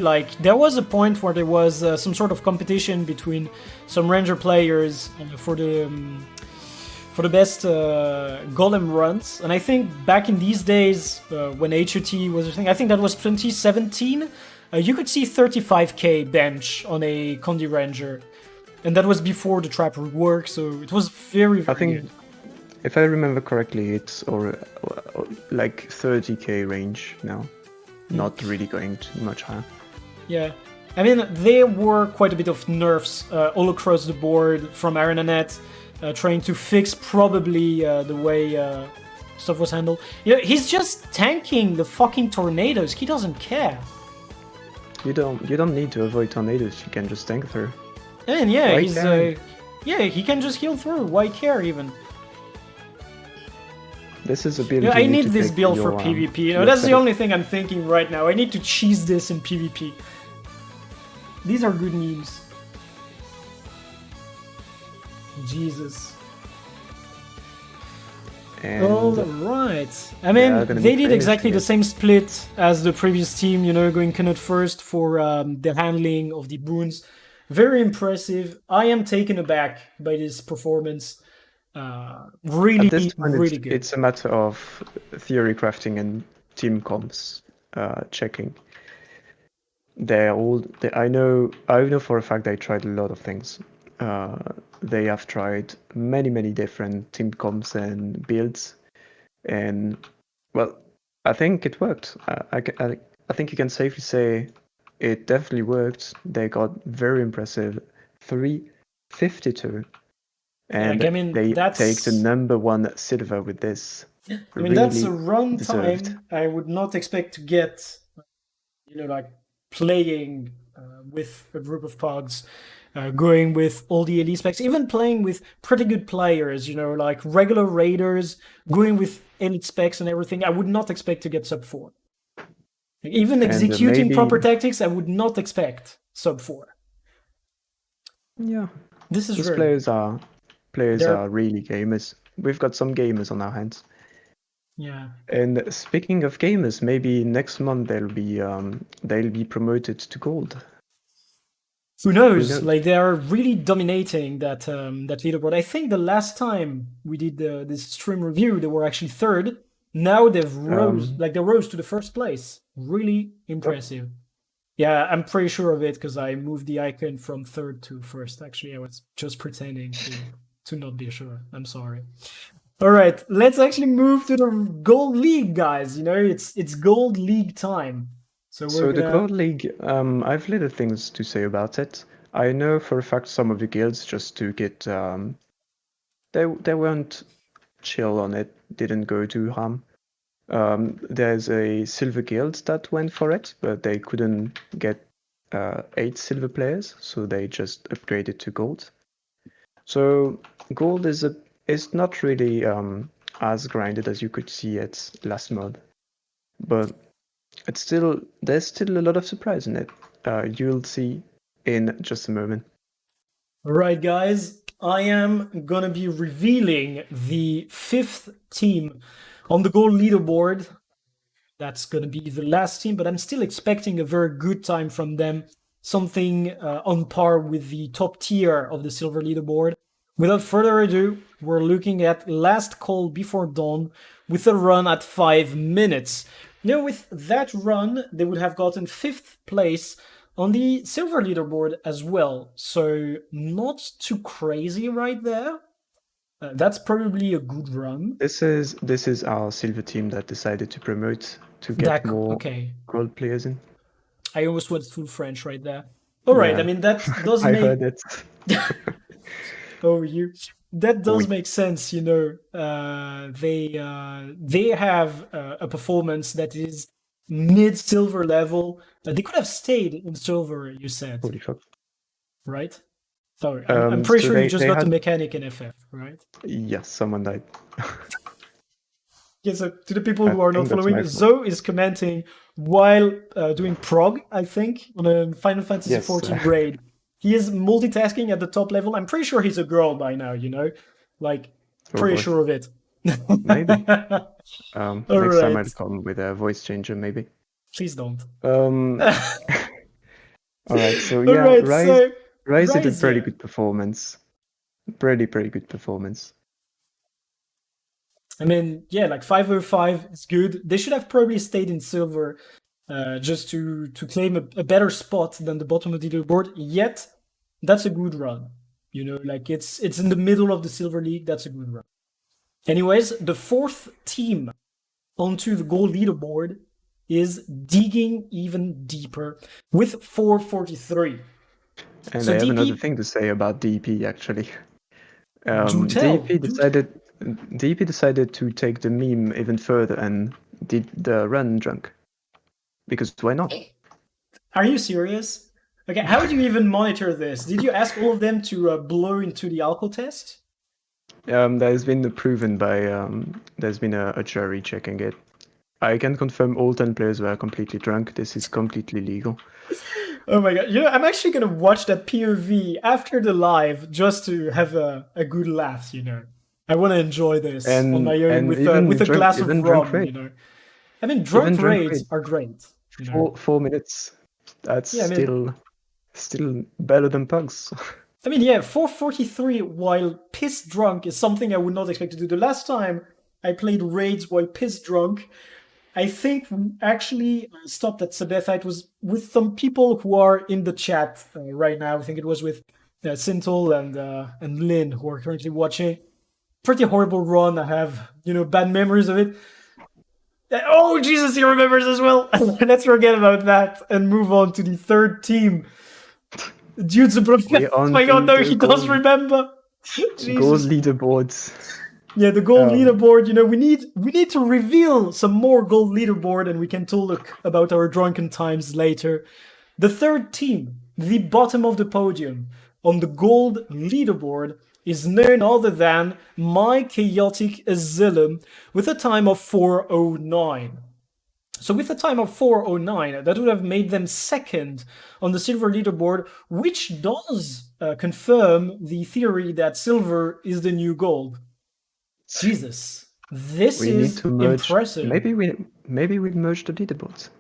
Speaker 1: like there was a point where there was some sort of competition between some Ranger players for the best golem runs, and I think back in these days when HOT was a thing, I think that was 2017, you could see 35k bench on a Condi Ranger, and that was before the trap rework, so it was very good.
Speaker 2: If I remember correctly, it's like 30k range now, not really going too much higher.
Speaker 1: Yeah, there were quite a bit of nerfs all across the board from ArenaNet, trying to fix probably the way stuff was handled. He's just tanking the fucking tornadoes. He doesn't care.
Speaker 2: You don't need to avoid tornadoes. You can just tank through.
Speaker 1: And he can just heal through. Why care even?
Speaker 2: This is a build.
Speaker 1: I need this build for PvP. That's the only thing I'm thinking right now. I need to cheese this in PvP. These are good memes. Jesus. Alright. They did exactly the same split as the previous team, going Knut first for the handling of the boons. Very impressive. I am taken aback by this performance. Really,
Speaker 2: at this point,
Speaker 1: really good.
Speaker 2: It's a matter of theory crafting and team comps checking. I know for a fact they tried a lot of things. They have tried many different team comps and builds, and well, I think it worked. I think you can safely say it definitely worked. They got very impressive 352, and they take the #1 silver with this.
Speaker 1: That's a run time I would not expect to get. Playing with a group of pogs. Going with all the elite specs, even playing with pretty good players, like regular raiders, going with elite specs and everything, I would not expect to get sub 4. Even executing proper tactics, I would not expect sub 4.
Speaker 2: Yeah,
Speaker 1: this is
Speaker 2: players are really gamers. We've got some gamers on our hands.
Speaker 1: Yeah.
Speaker 2: And speaking of gamers, maybe next month they'll be promoted to gold.
Speaker 1: Who knows? Like, they are really dominating that leaderboard. I think the last time we did this stream review, they were actually third. Now they've rose to the first place. Really impressive. Yeah, I'm pretty sure of it because I moved the icon from third to first. Actually, I was just pretending to not be sure. I'm sorry. All right, let's actually move to the Gold League, guys. You know, it's Gold League time. So we're
Speaker 2: So the
Speaker 1: gonna.
Speaker 2: Gold League, I've little things to say about it. I know for a fact some of the guilds just took it. They weren't chill on it. Didn't go too ham. There's a silver guild that went for it, but they couldn't get 8 silver players, so they just upgraded to gold. So gold is not really as grinded as you could see at last mod, but there's still a lot of surprise in it. You'll see in just a moment.
Speaker 1: All right, guys. I am gonna be revealing the fifth team on the Gold leaderboard. That's going to be the last team, but I'm still expecting a very good time from them, something on par with the top tier of the silver leaderboard. Without further ado, we're looking at Last Call Before Dawn with a run at 5 minutes. Now, with that run, they would have gotten 5th place on the silver leaderboard as well. So, not too crazy right there. That's probably a good run.
Speaker 2: This is our silver team that decided to promote to get more
Speaker 1: Okay.
Speaker 2: gold players in.
Speaker 1: I almost went full French right there. All right, I
Speaker 2: Yeah,
Speaker 1: mean that does
Speaker 2: I
Speaker 1: make
Speaker 2: heard it.
Speaker 1: oh you that does
Speaker 2: Oui.
Speaker 1: make sense. You know, they have a performance that is mid silver level. They could have stayed in silver. You said
Speaker 2: Holy fuck.
Speaker 1: right? Sorry, I'm pretty
Speaker 2: So
Speaker 1: sure you just
Speaker 2: they
Speaker 1: got the
Speaker 2: had
Speaker 1: mechanic in FF, right?
Speaker 2: yes, someone died.
Speaker 1: Yeah, so to the people
Speaker 2: I
Speaker 1: who are not
Speaker 2: think that's
Speaker 1: following,
Speaker 2: my fault.
Speaker 1: Zoe is commenting while doing prog, I think, on a Final Fantasy
Speaker 2: Yes,
Speaker 1: XIV raid. He is multitasking at the top level. I'm pretty sure he's a girl by now, you know? Like,
Speaker 2: oh
Speaker 1: pretty
Speaker 2: boy,
Speaker 1: sure of it.
Speaker 2: maybe.
Speaker 1: All
Speaker 2: Next time
Speaker 1: right.
Speaker 2: I'll come with a voice changer, maybe.
Speaker 1: Please don't.
Speaker 2: Um, all right. So
Speaker 1: All
Speaker 2: yeah,
Speaker 1: right,
Speaker 2: Rise,
Speaker 1: so
Speaker 2: Rise did a
Speaker 1: Rise,
Speaker 2: pretty
Speaker 1: yeah.
Speaker 2: good performance. Pretty good performance.
Speaker 1: I mean, yeah, like 505 is good. They should have probably stayed in silver just to claim a better spot than the bottom of the leaderboard. Yet, that's a good run. You know, like it's in the middle of the silver league. That's a good run. Anyways, the fourth team onto the gold leaderboard is digging even deeper with 443.
Speaker 2: And
Speaker 1: So
Speaker 2: I have another
Speaker 1: DP,
Speaker 2: thing to say about DP actually.
Speaker 1: do tell,
Speaker 2: DP
Speaker 1: do tell.
Speaker 2: decided to take the meme even further and did the run drunk. Because why not?
Speaker 1: Are you serious? Okay, how do you even monitor this? Did you ask all of them to blow into the alcohol test?
Speaker 2: That has been proven by there's been a jury checking it. I can confirm all 10 players were completely drunk. This is completely legal.
Speaker 1: Oh my god! You know, I'm actually gonna watch that POV after the live just to have a good laugh. You know, I want to enjoy this on my own
Speaker 2: And
Speaker 1: with a glass of
Speaker 2: even drunk
Speaker 1: rum.
Speaker 2: raid,
Speaker 1: You know, I mean,
Speaker 2: even
Speaker 1: drunk
Speaker 2: drunk
Speaker 1: raids
Speaker 2: raid,
Speaker 1: are great. You know,
Speaker 2: 4 minutes. That's
Speaker 1: yeah. I mean,
Speaker 2: still better than pugs.
Speaker 1: yeah, 443 while piss drunk is something I would not expect to do. The last time I played raids while piss drunk, I think we actually stopped at Sabetha. It was with some people who are in the chat right now. I think it was with Sintel and Lynn who are currently watching. Pretty horrible run. I have bad memories of it. Oh Jesus, he remembers as well. Let's forget about that and move on to the third team. Dude,
Speaker 2: We're
Speaker 1: oh
Speaker 2: on
Speaker 1: my god,
Speaker 2: to
Speaker 1: no,
Speaker 2: the
Speaker 1: he does remember.
Speaker 2: gold
Speaker 1: Jesus.
Speaker 2: leaderboards.
Speaker 1: Yeah, the gold
Speaker 2: Um,
Speaker 1: leaderboard. We need to reveal some more gold leaderboard, and we can talk about our drunken times later. The third team, the bottom of the podium on the gold leaderboard, is none other than My Chaotic Asylum with a time of 4:09. So with a time of 4:09, that would have made them second on the silver leaderboard, which does confirm the theory that silver is the new gold. Jesus, this
Speaker 2: we need
Speaker 1: is
Speaker 2: to merge.
Speaker 1: impressive.
Speaker 2: Maybe we merge the leaderboards.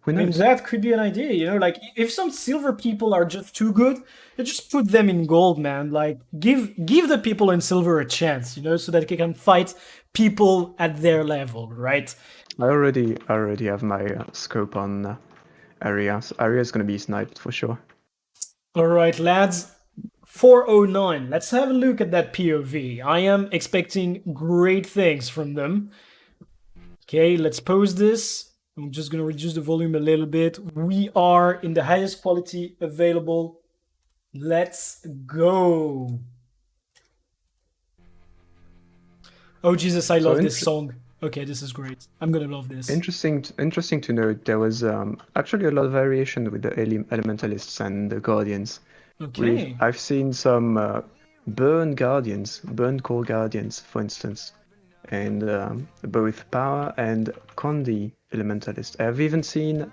Speaker 2: Who
Speaker 1: I mean,
Speaker 2: knows?
Speaker 1: that could be an idea, like if some silver people are just too good, you just put them in gold, man. Like give the people in silver a chance, so that they can fight people at their level, right?
Speaker 2: I already have my scope on Area. So Area is gonna be sniped for sure.
Speaker 1: All right, lads. 409. Let's have a look at that POV. I am expecting great things from them. Okay, let's pause this. I'm just gonna reduce the volume a little bit. We are in the highest quality available. Let's go. Oh Jesus, I love this song. Okay, this is great. I'm gonna love this.
Speaker 2: Interesting to note, there was actually a lot of variation with the elementalists and the guardians.
Speaker 1: Okay.
Speaker 2: I've seen some burn core guardians, for instance, and both power and Condi elementalist. I've even seen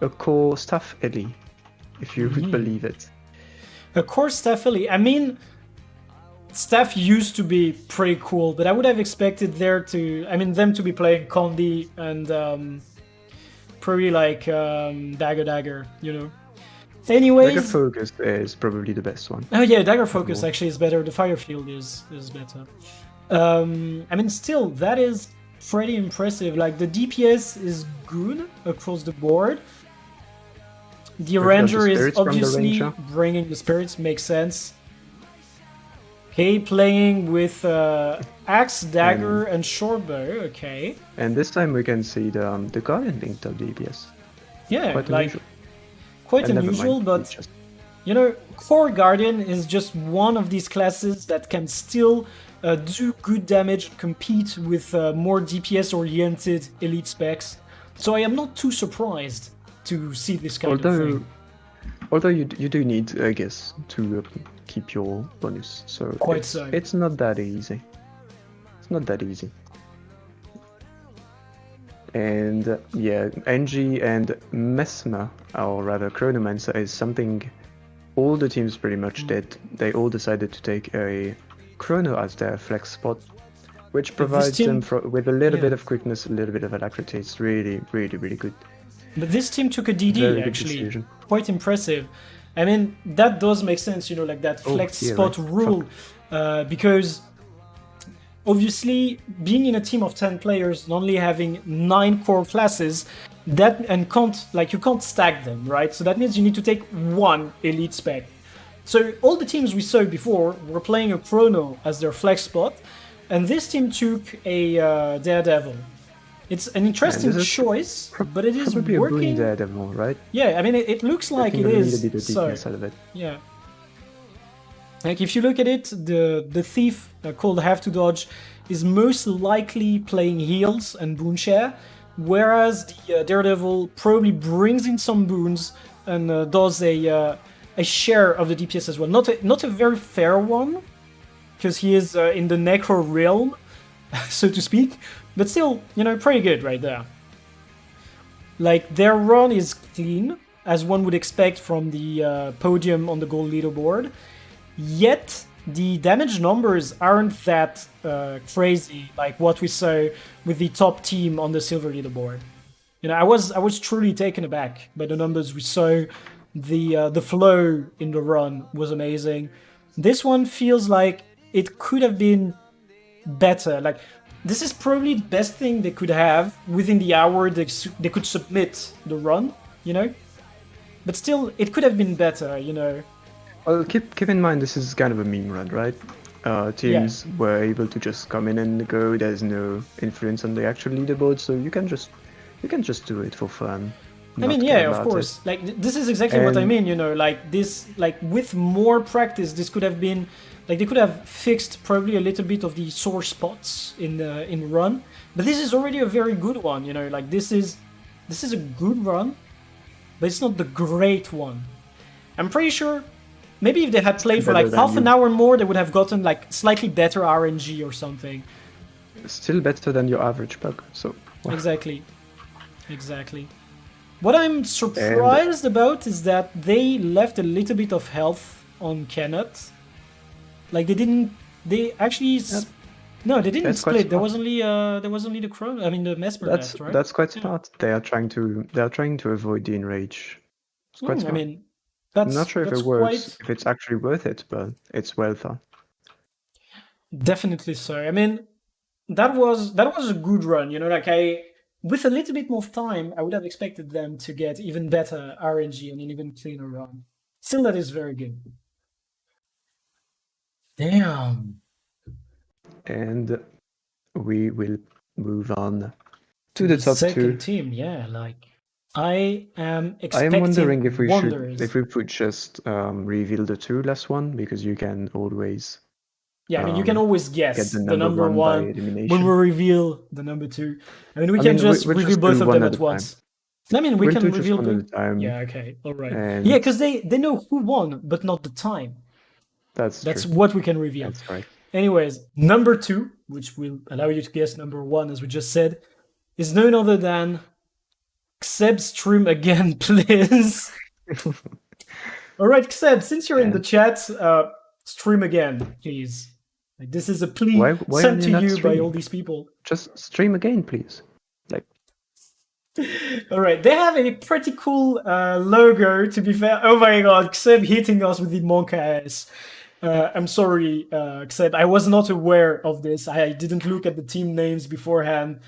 Speaker 2: a core staff Ellie, if you would believe it.
Speaker 1: A core staff Ellie. I mean, staff used to be pretty cool, but I would have expected them to be playing Condi and probably like Dagger, you know. Anyways,
Speaker 2: Dagger Focus is probably the best one.
Speaker 1: Oh yeah, Dagger Focus actually is better. The Fire Field is better. I mean, still, that is pretty impressive. Like, the DPS is good across the board. The Ranger is obviously bringing the spirits, makes sense. Okay, playing with Axe, Dagger, and Shortbow, okay.
Speaker 2: And this time we can see the Guardian linked up DPS.
Speaker 1: Yeah, quite unusual, but you know, Core Guardian is just one of these classes that can still do good damage, compete with more DPS-oriented elite specs. So I am not too surprised to see this kind of thing.
Speaker 2: Although you do need, I guess, to keep your bonus. So it's not that easy. It's not that easy. And yeah, NG and Mesmer, or rather Chronomancer, is something all the teams pretty much did. They all decided to take a Chrono as their flex spot, which provides them with a little bit of quickness, a little bit of alacrity. It's really, really, really good.
Speaker 1: But this team took a DD, actually. Quite impressive. I mean, that does make sense, you know, like that flex spot rule, because obviously, being in a team of 10 players and only having 9 core classes, you can't stack them, right? So that means you need to take one elite spec. So all the teams we saw before were playing a Chrono as their flex spot, and this team took a Daredevil. It's an interesting choice, but it is
Speaker 2: probably
Speaker 1: working.
Speaker 2: A Daredevil, right?
Speaker 1: Yeah, I mean, it looks like it is. Yeah. Like, if you look at it, the thief called Have to Dodge is most likely playing heals and boon share, whereas the Daredevil probably brings in some boons and does a share of the DPS as well. Not a very fair one, because he is in the Necro realm, so to speak, but still, you know, pretty good right there. Like, their run is clean, as one would expect from the podium on the gold leaderboard. Yet, the damage numbers aren't that crazy like what we saw with the top team on the silver leaderboard. You know, I was truly taken aback by the numbers we saw. The flow in the run was amazing. This one feels like it could have been better. Like, this is probably the best thing they could have within the hour they could submit the run, you know? But still, it could have been better, you know?
Speaker 2: Well, keep in mind this is kind of a meme run, right? Teams were able to just come in and go. There's no influence on the actual leaderboard, so you can just do it for fun.
Speaker 1: I mean, yeah, of course. Like, this is exactly what I mean, you know. Like, this, like, with more practice, this could have been, like, they could have fixed probably a little bit of the sore spots in the run. But this is already a very good one, you know. Like, this is a good run, but it's not the great one. I'm pretty sure. Maybe if they had played for like half an hour more, they would have gotten like slightly better RNG or something.
Speaker 2: Still better than your average bug, so...
Speaker 1: Well. Exactly. What I'm surprised about is that they left a little bit of health on Kenneth. Like, they actually... No, they didn't split. There was only the Chrono. I mean, the Mesmer left, right?
Speaker 2: That's quite smart. They are trying to avoid the enrage. It's quite smart.
Speaker 1: I mean,
Speaker 2: I'm not sure if it works, if it's actually worth it, but it's well thought.
Speaker 1: Definitely so. I mean, that was a good run, you know, like with a little bit more time, I would have expected them to get even better RNG and an even cleaner run. Still, that is very good. Damn.
Speaker 2: And we will move on to
Speaker 1: To
Speaker 2: the
Speaker 1: the
Speaker 2: top
Speaker 1: second
Speaker 2: 2.
Speaker 1: team, yeah, like I am
Speaker 2: I
Speaker 1: expecting
Speaker 2: am wondering if we
Speaker 1: wonders.
Speaker 2: would just reveal the 2 last one, because you can always
Speaker 1: Yeah, I mean, you can always
Speaker 2: get
Speaker 1: guess
Speaker 2: the
Speaker 1: the
Speaker 2: number
Speaker 1: number
Speaker 2: 1 by
Speaker 1: one when we
Speaker 2: elimination.
Speaker 1: reveal the number 2. I mean, we
Speaker 2: I
Speaker 1: can
Speaker 2: mean,
Speaker 1: just
Speaker 2: we'll
Speaker 1: reveal
Speaker 2: just
Speaker 1: both
Speaker 2: do
Speaker 1: of
Speaker 2: one
Speaker 1: them
Speaker 2: at
Speaker 1: at
Speaker 2: a time.
Speaker 1: once. I mean, we
Speaker 2: We'll
Speaker 1: can
Speaker 2: do just
Speaker 1: reveal
Speaker 2: one at a
Speaker 1: both.
Speaker 2: time.
Speaker 1: Yeah, okay, all right.
Speaker 2: And
Speaker 1: Yeah, because they know who won, but not the time.
Speaker 2: that's
Speaker 1: That's
Speaker 2: true.
Speaker 1: what we can reveal.
Speaker 2: That's right.
Speaker 1: Anyways, number 2, which will allow you to guess number 1, as we just said, is none other than Xeb stream again, please. All right, Xeb, since you're in the chat, stream again, please. Like, this is a plea
Speaker 2: Why
Speaker 1: sent
Speaker 2: are
Speaker 1: to
Speaker 2: you not
Speaker 1: you by
Speaker 2: streaming?
Speaker 1: all these people.
Speaker 2: Just stream again, please. Like,
Speaker 1: all right, they have a pretty cool logo, to be fair. Oh my god, Xeb hitting us with the monk ass. I'm sorry, Xeb, I was not aware of this. I didn't look at the team names beforehand.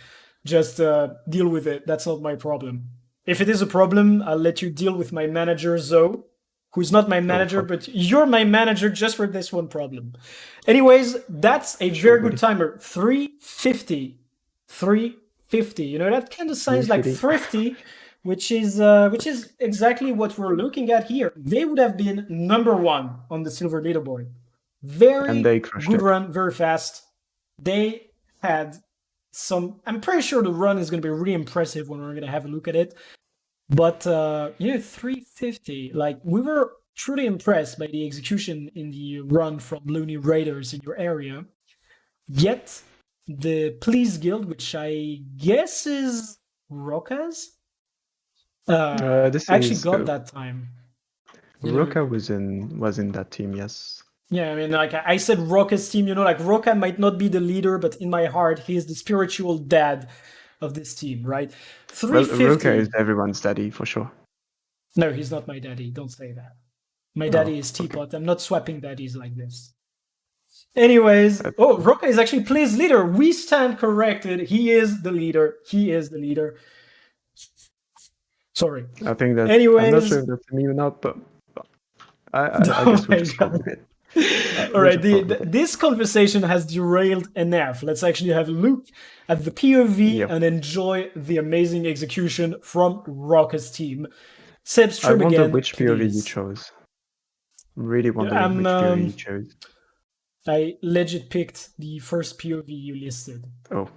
Speaker 1: Just deal with it. That's not my problem. If it is a problem, I'll let you deal with my manager, Zoe, who's not my manager, but you're my manager just for this one problem. Anyways, that's a very good timer. 350. 350. You know, that kind of sounds like thrifty, which is exactly what we're looking at here. They would have been number 1 on the silver leaderboard. Very good run, very fast. They had I'm pretty sure the run is going to be really impressive when we're going to have a look at it. But, 350, like, we were truly impressed by the execution in the run from Looney Raiders in your area. Yet, the Please Guild, which I guess is Roca's, actually got that time.
Speaker 2: Roca was in that team, yes.
Speaker 1: Yeah, I mean, like I said, Roca's team, like Roca might not be the leader, but in my heart, he is the spiritual dad of this team, right? 350.
Speaker 2: Well, Roca is everyone's daddy, for sure.
Speaker 1: No, he's not my daddy. Don't say that. My daddy is Teapot. Okay. I'm not swapping daddies like this. Anyways, Roca is actually Please leader. We stand corrected. He is the leader. Sorry.
Speaker 2: I think that.
Speaker 1: Anyways,
Speaker 2: I'm not sure if that's me or not, but I guess we'll just go with it.
Speaker 1: All right, this conversation has derailed enough. Let's actually have a look at the POV and enjoy the amazing execution from Roca's team. Seb, stream again.
Speaker 2: I wonder which POV you chose. Really wondering which POV you chose.
Speaker 1: I legit picked the first POV you listed.
Speaker 2: Oh.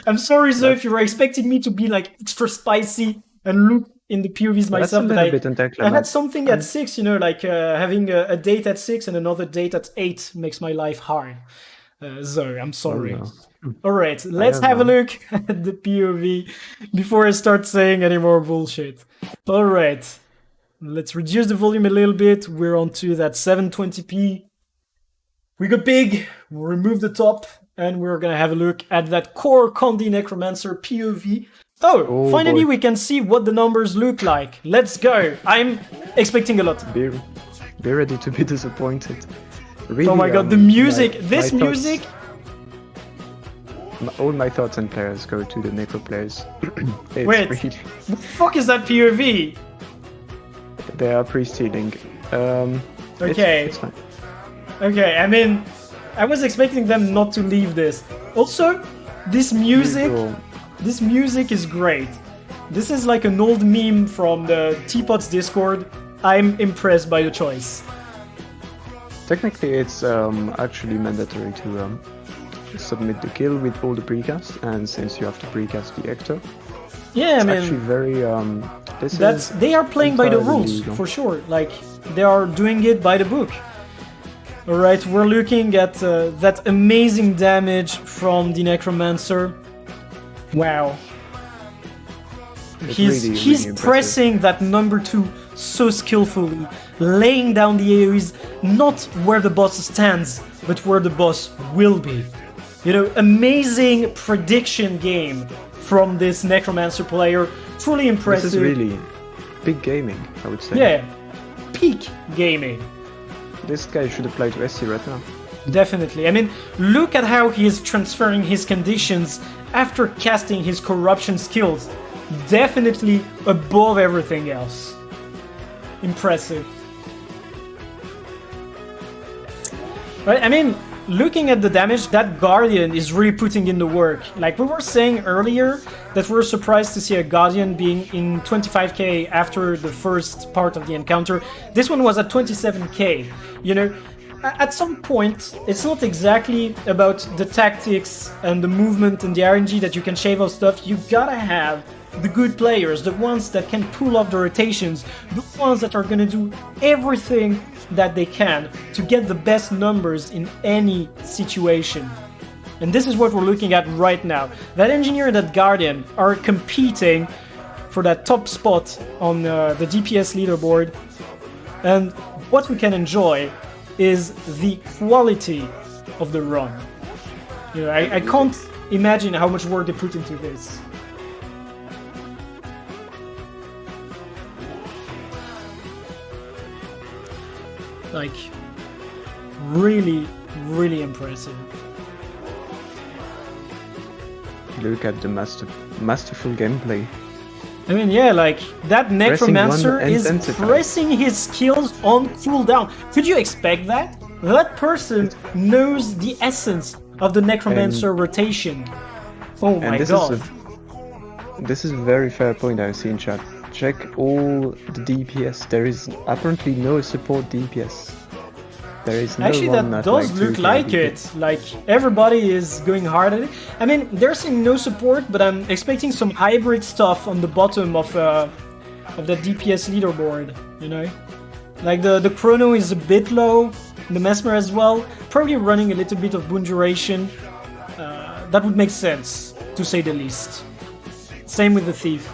Speaker 1: I'm sorry, Zoe, if you were expecting me to be like extra spicy and look in the POVs myself, but I had something at 6, like having a date at 6 and another date at 8 makes my life hard. Zoe, I'm sorry.
Speaker 2: Oh, no.
Speaker 1: All right, let's have a look at the POV before I start saying any more bullshit. All right, let's reduce the volume a little bit. We're on to that 720p. We go big, we'll remove the top, and we're gonna have a look at that core Condi Necromancer POV. Oh, finally we can see what the numbers look like. Let's go. I'm expecting a lot.
Speaker 2: Be ready to be disappointed. Really,
Speaker 1: oh my god, the music, this music.
Speaker 2: All my thoughts and players go to the Necro players.
Speaker 1: Wait, what the fuck is that POV?
Speaker 2: They are pre-stealing.
Speaker 1: Okay.
Speaker 2: It's fine.
Speaker 1: Okay, I mean, I was expecting them not to leave this. Also, this music is great. This is like an old meme from the Teapot's Discord. I'm impressed by the choice.
Speaker 2: Technically, it's actually mandatory to submit the kill with all the precast, and since you have to precast the Ecto,
Speaker 1: yeah, I mean,
Speaker 2: actually very.
Speaker 1: They are playing by the rules for sure. Like they are doing it by the book. All right, we're looking at that amazing damage from the Necromancer. Wow. He's pressing that number 2 so skillfully, laying down the AoEs not where the boss stands, but where the boss will be. Amazing prediction game from this Necromancer player. Truly impressive.
Speaker 2: This is really big gaming, I would say.
Speaker 1: Yeah, peak gaming.
Speaker 2: This guy should apply to SC right now.
Speaker 1: Definitely. I mean, look at how he is transferring his conditions after casting his corruption skills. Definitely above everything else. Impressive. Right? I mean, looking at the damage, that Guardian is really putting in the work. Like we were saying earlier, that we're surprised to see a Guardian being in 25k after the first part of the encounter. This one was at 27k. You know, at some point, it's not exactly about the tactics and the movement and the RNG that you can shave off stuff. You gotta have the good players, the ones that can pull off the rotations, the ones that are gonna do everything that they can to get the best numbers in any situation. And this is what we're looking at right now. That Engineer and that Guardian are competing for that top spot on the DPS leaderboard. And what we can enjoy is the quality of the run. You know, I can't imagine how much work they put into this. Like, really, really impressive.
Speaker 2: Look at the masterful gameplay.
Speaker 1: I mean, yeah, like, that Necromancer is
Speaker 2: intensify.
Speaker 1: pressing his skills on cooldown. Could you expect that? That person knows the essence of the Necromancer rotation. Oh my god.
Speaker 2: This is a very fair point I see in chat. Check all the DPS. There is apparently no support DPS. There is no
Speaker 1: Actually,
Speaker 2: one
Speaker 1: that
Speaker 2: at
Speaker 1: does
Speaker 2: like
Speaker 1: look
Speaker 2: 2K
Speaker 1: like
Speaker 2: DPS.
Speaker 1: it. Like, everybody is going hard at it. I mean, they're saying no support, but I'm expecting some hybrid stuff on the bottom of the DPS leaderboard, you know? Like, the Chrono is a bit low, the Mesmer as well. Probably running a little bit of boon duration. That would make sense, to say the least. Same with the Thief.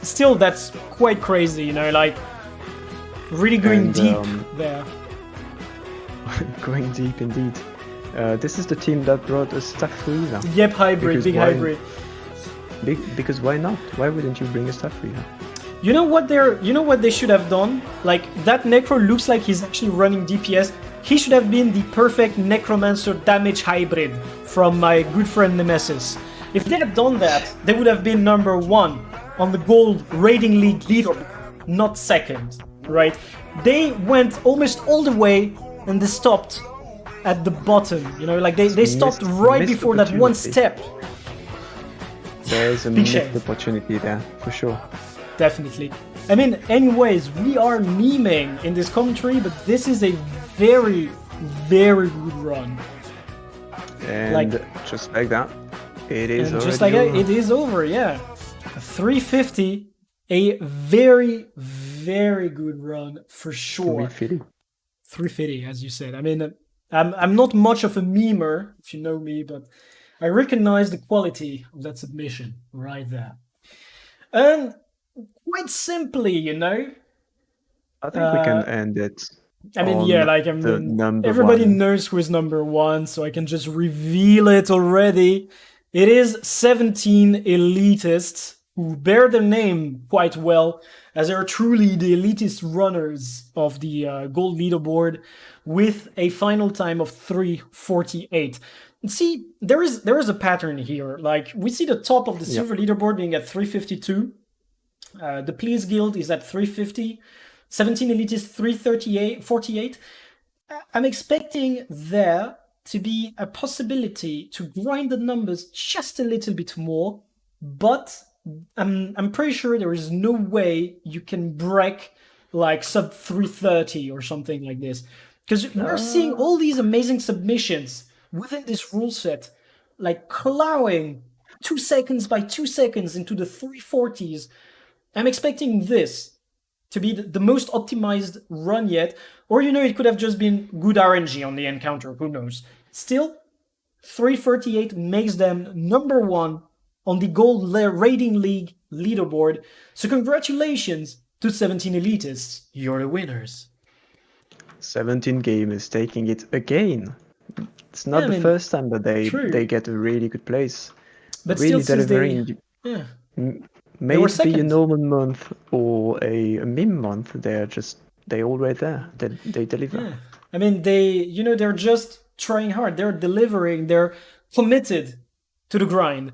Speaker 1: Still, that's quite crazy, you know, like, really going deep there.
Speaker 2: Going deep indeed. This is the team that brought us Staff Freezer.
Speaker 1: Yep, hybrid, big hybrid.
Speaker 2: Because why not? Why wouldn't you bring a Staff Freezer?
Speaker 1: You know what they should have done? Like, that Necro looks like he's actually running DPS. He should have been the perfect Necromancer damage hybrid from my good friend Nemesis. If they had done that, they would have been number 1 on the Gold Rating League leaderboard, not second, right? They went almost all the way and they stopped at the bottom, you know, like they stopped right before that one step.
Speaker 2: There is a missed opportunity there, for sure.
Speaker 1: Definitely. I mean, anyways, we are memeing in this commentary, but this is a very, very good run.
Speaker 2: And
Speaker 1: like,
Speaker 2: just like that, it is
Speaker 1: and
Speaker 2: already
Speaker 1: just like
Speaker 2: over.
Speaker 1: that, it is over, yeah. 350, a very, very good run for sure. 350, as you said. I mean, I'm not much of a memer, if you know me, but I recognize the quality of that submission right there. And quite simply, you know,
Speaker 2: I think we can end it.
Speaker 1: I mean, yeah, like, I mean, everybody knows who is number 1, so I can just reveal it already. It is 17 elitists who bear their name quite well, as they are truly the elitist runners of the gold leaderboard, with a final time of 3:48. See, there is a pattern here. Like, we see the top of the silver leaderboard being at 352. The Please Guild is at 350. 17 elitists 348. I'm expecting there to be a possibility to grind the numbers just a little bit more, but I'm pretty sure there is no way you can break like sub 330 or something like this, because we're seeing all these amazing submissions within this rule set, like clawing 2 seconds by 2 seconds into the 340s. I'm expecting this to be the most optimized run yet, or, you know, it could have just been good RNG on the encounter, who knows. Still, 338 makes them number 1 on the Gold Rating League leaderboard, so congratulations to 17 elitists, you're the winners.
Speaker 2: 17 Game is taking it again. It's not the first time that they get a really good place.
Speaker 1: But
Speaker 2: really
Speaker 1: still,
Speaker 2: delivering. Maybe a normal month or a meme month, they're already there. They deliver.
Speaker 1: Yeah. I mean, they're just trying hard. They're delivering. They're committed to the grind.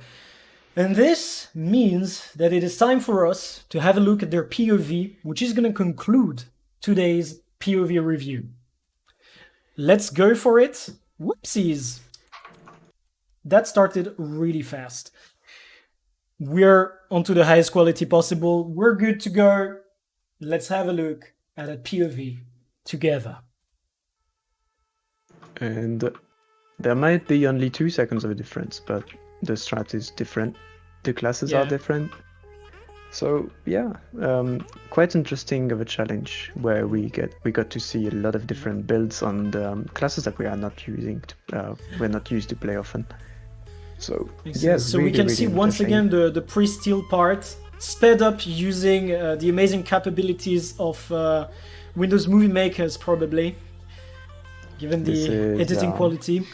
Speaker 1: And this means that it is time for us to have a look at their POV, which is going to conclude today's POV review. Let's go for it. Whoopsies. That started really fast. We're onto the highest quality possible. We're good to go. Let's have a look at a POV together.
Speaker 2: And there might be only 2 seconds of a difference, but the strat is different. The classes are different. So yeah, quite interesting of a challenge where we got to see a lot of different builds on the classes that we are not using. We're not used to play often. So yes,
Speaker 1: so we can see once again the pre-steal part sped up using the amazing capabilities of Windows Movie Makers, probably, given the editing quality.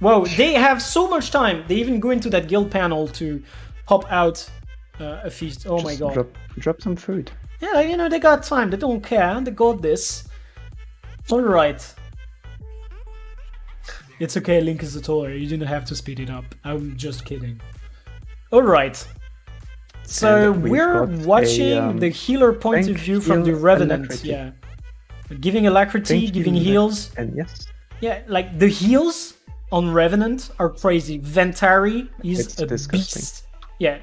Speaker 1: Wow, they have so much time. They even go into that guild panel to pop out a feast. Oh my god.
Speaker 2: Drop some food.
Speaker 1: Yeah, you know, they got time. They don't care. They got this. Alright. It's okay, Link is a toy. You didn't have to speed it up. I'm just kidding. Alright. So we're watching the healer point of view from the Revenant. Yeah. Giving alacrity, giving heals.
Speaker 2: And yes.
Speaker 1: Yeah, like the heals on Revenant are crazy. Ventari is a beast. Yeah,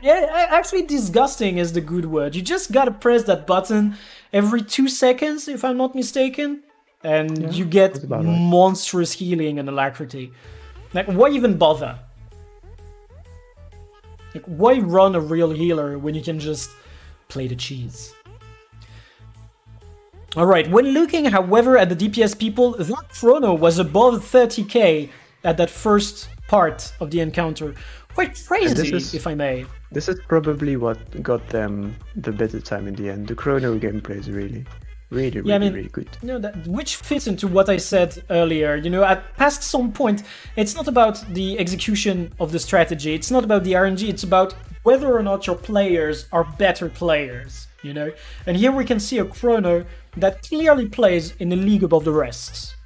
Speaker 1: actually disgusting is the good word. You just gotta press that button every 2 seconds, if I'm not mistaken, and you get monstrous healing and alacrity. Like, why even bother? Like, why run a real healer when you can just play the cheese? Alright, when looking, however, at the DPS people, that chrono was above 30k at that first part of the encounter. Quite crazy, if I may.
Speaker 2: This is probably what got them the better time in the end. The chrono gameplay is really good.
Speaker 1: You know, which fits into what I said earlier. You know, past some point, it's not about the execution of the strategy. It's not about the RNG. It's about whether or not your players are better players. You know, and here we can see a chrono that clearly plays in a league above the rest.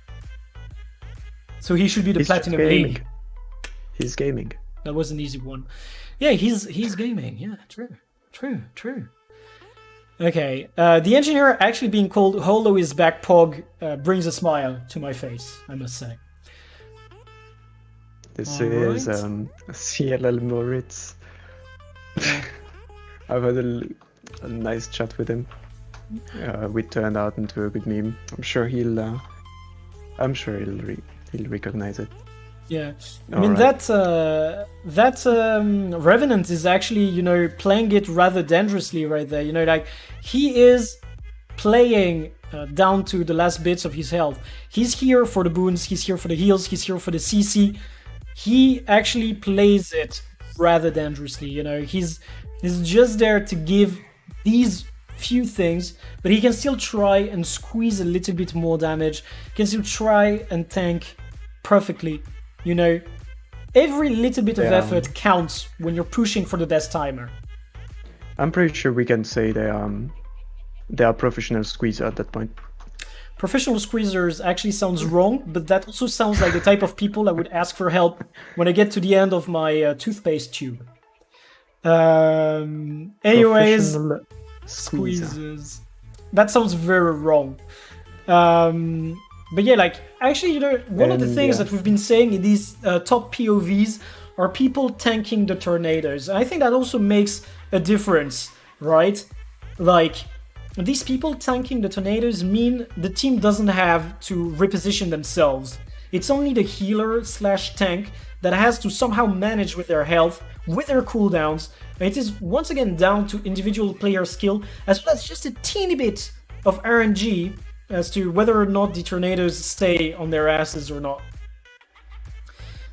Speaker 1: So he should be the Platinum League.
Speaker 2: He's gaming.
Speaker 1: That was an easy one. Yeah, he's gaming. Yeah, true. Okay, the engineer actually being called Holo is back Pog brings a smile to my face, I must say.
Speaker 2: This is CLL Moritz. I've had a nice chat with him. We turned out into a good meme. I'm sure he'll recognize it.
Speaker 1: Yeah, I mean that Revenant is actually, you know, playing it rather dangerously right there. You know, like he is playing down to the last bits of his health. He's here for the boons. He's here for the heals. He's here for the CC. He actually plays it rather dangerously. You know, he's just there to give these few things, but he can still try and squeeze a little bit more damage. He can still try and tank perfectly. You know, every little bit of effort counts when you're pushing for the best timer.
Speaker 2: I'm pretty sure we can say they are professional squeezers at that point.
Speaker 1: Professional squeezers actually sounds wrong, but that also sounds like the type of people I would ask for help when I get to the end of my toothpaste tube. Anyways, squeezers. That sounds very wrong. But yeah, like, actually, you know, one of the things that we've been saying in these top POVs are people tanking the tornadoes. And I think that also makes a difference, right? Like, these people tanking the tornadoes mean the team doesn't have to reposition themselves. It's only the healer / tank that has to somehow manage with their health, with their cooldowns. And it is once again down to individual player skill, as well as just a teeny bit of RNG as to whether or not the tornadoes stay on their asses or not.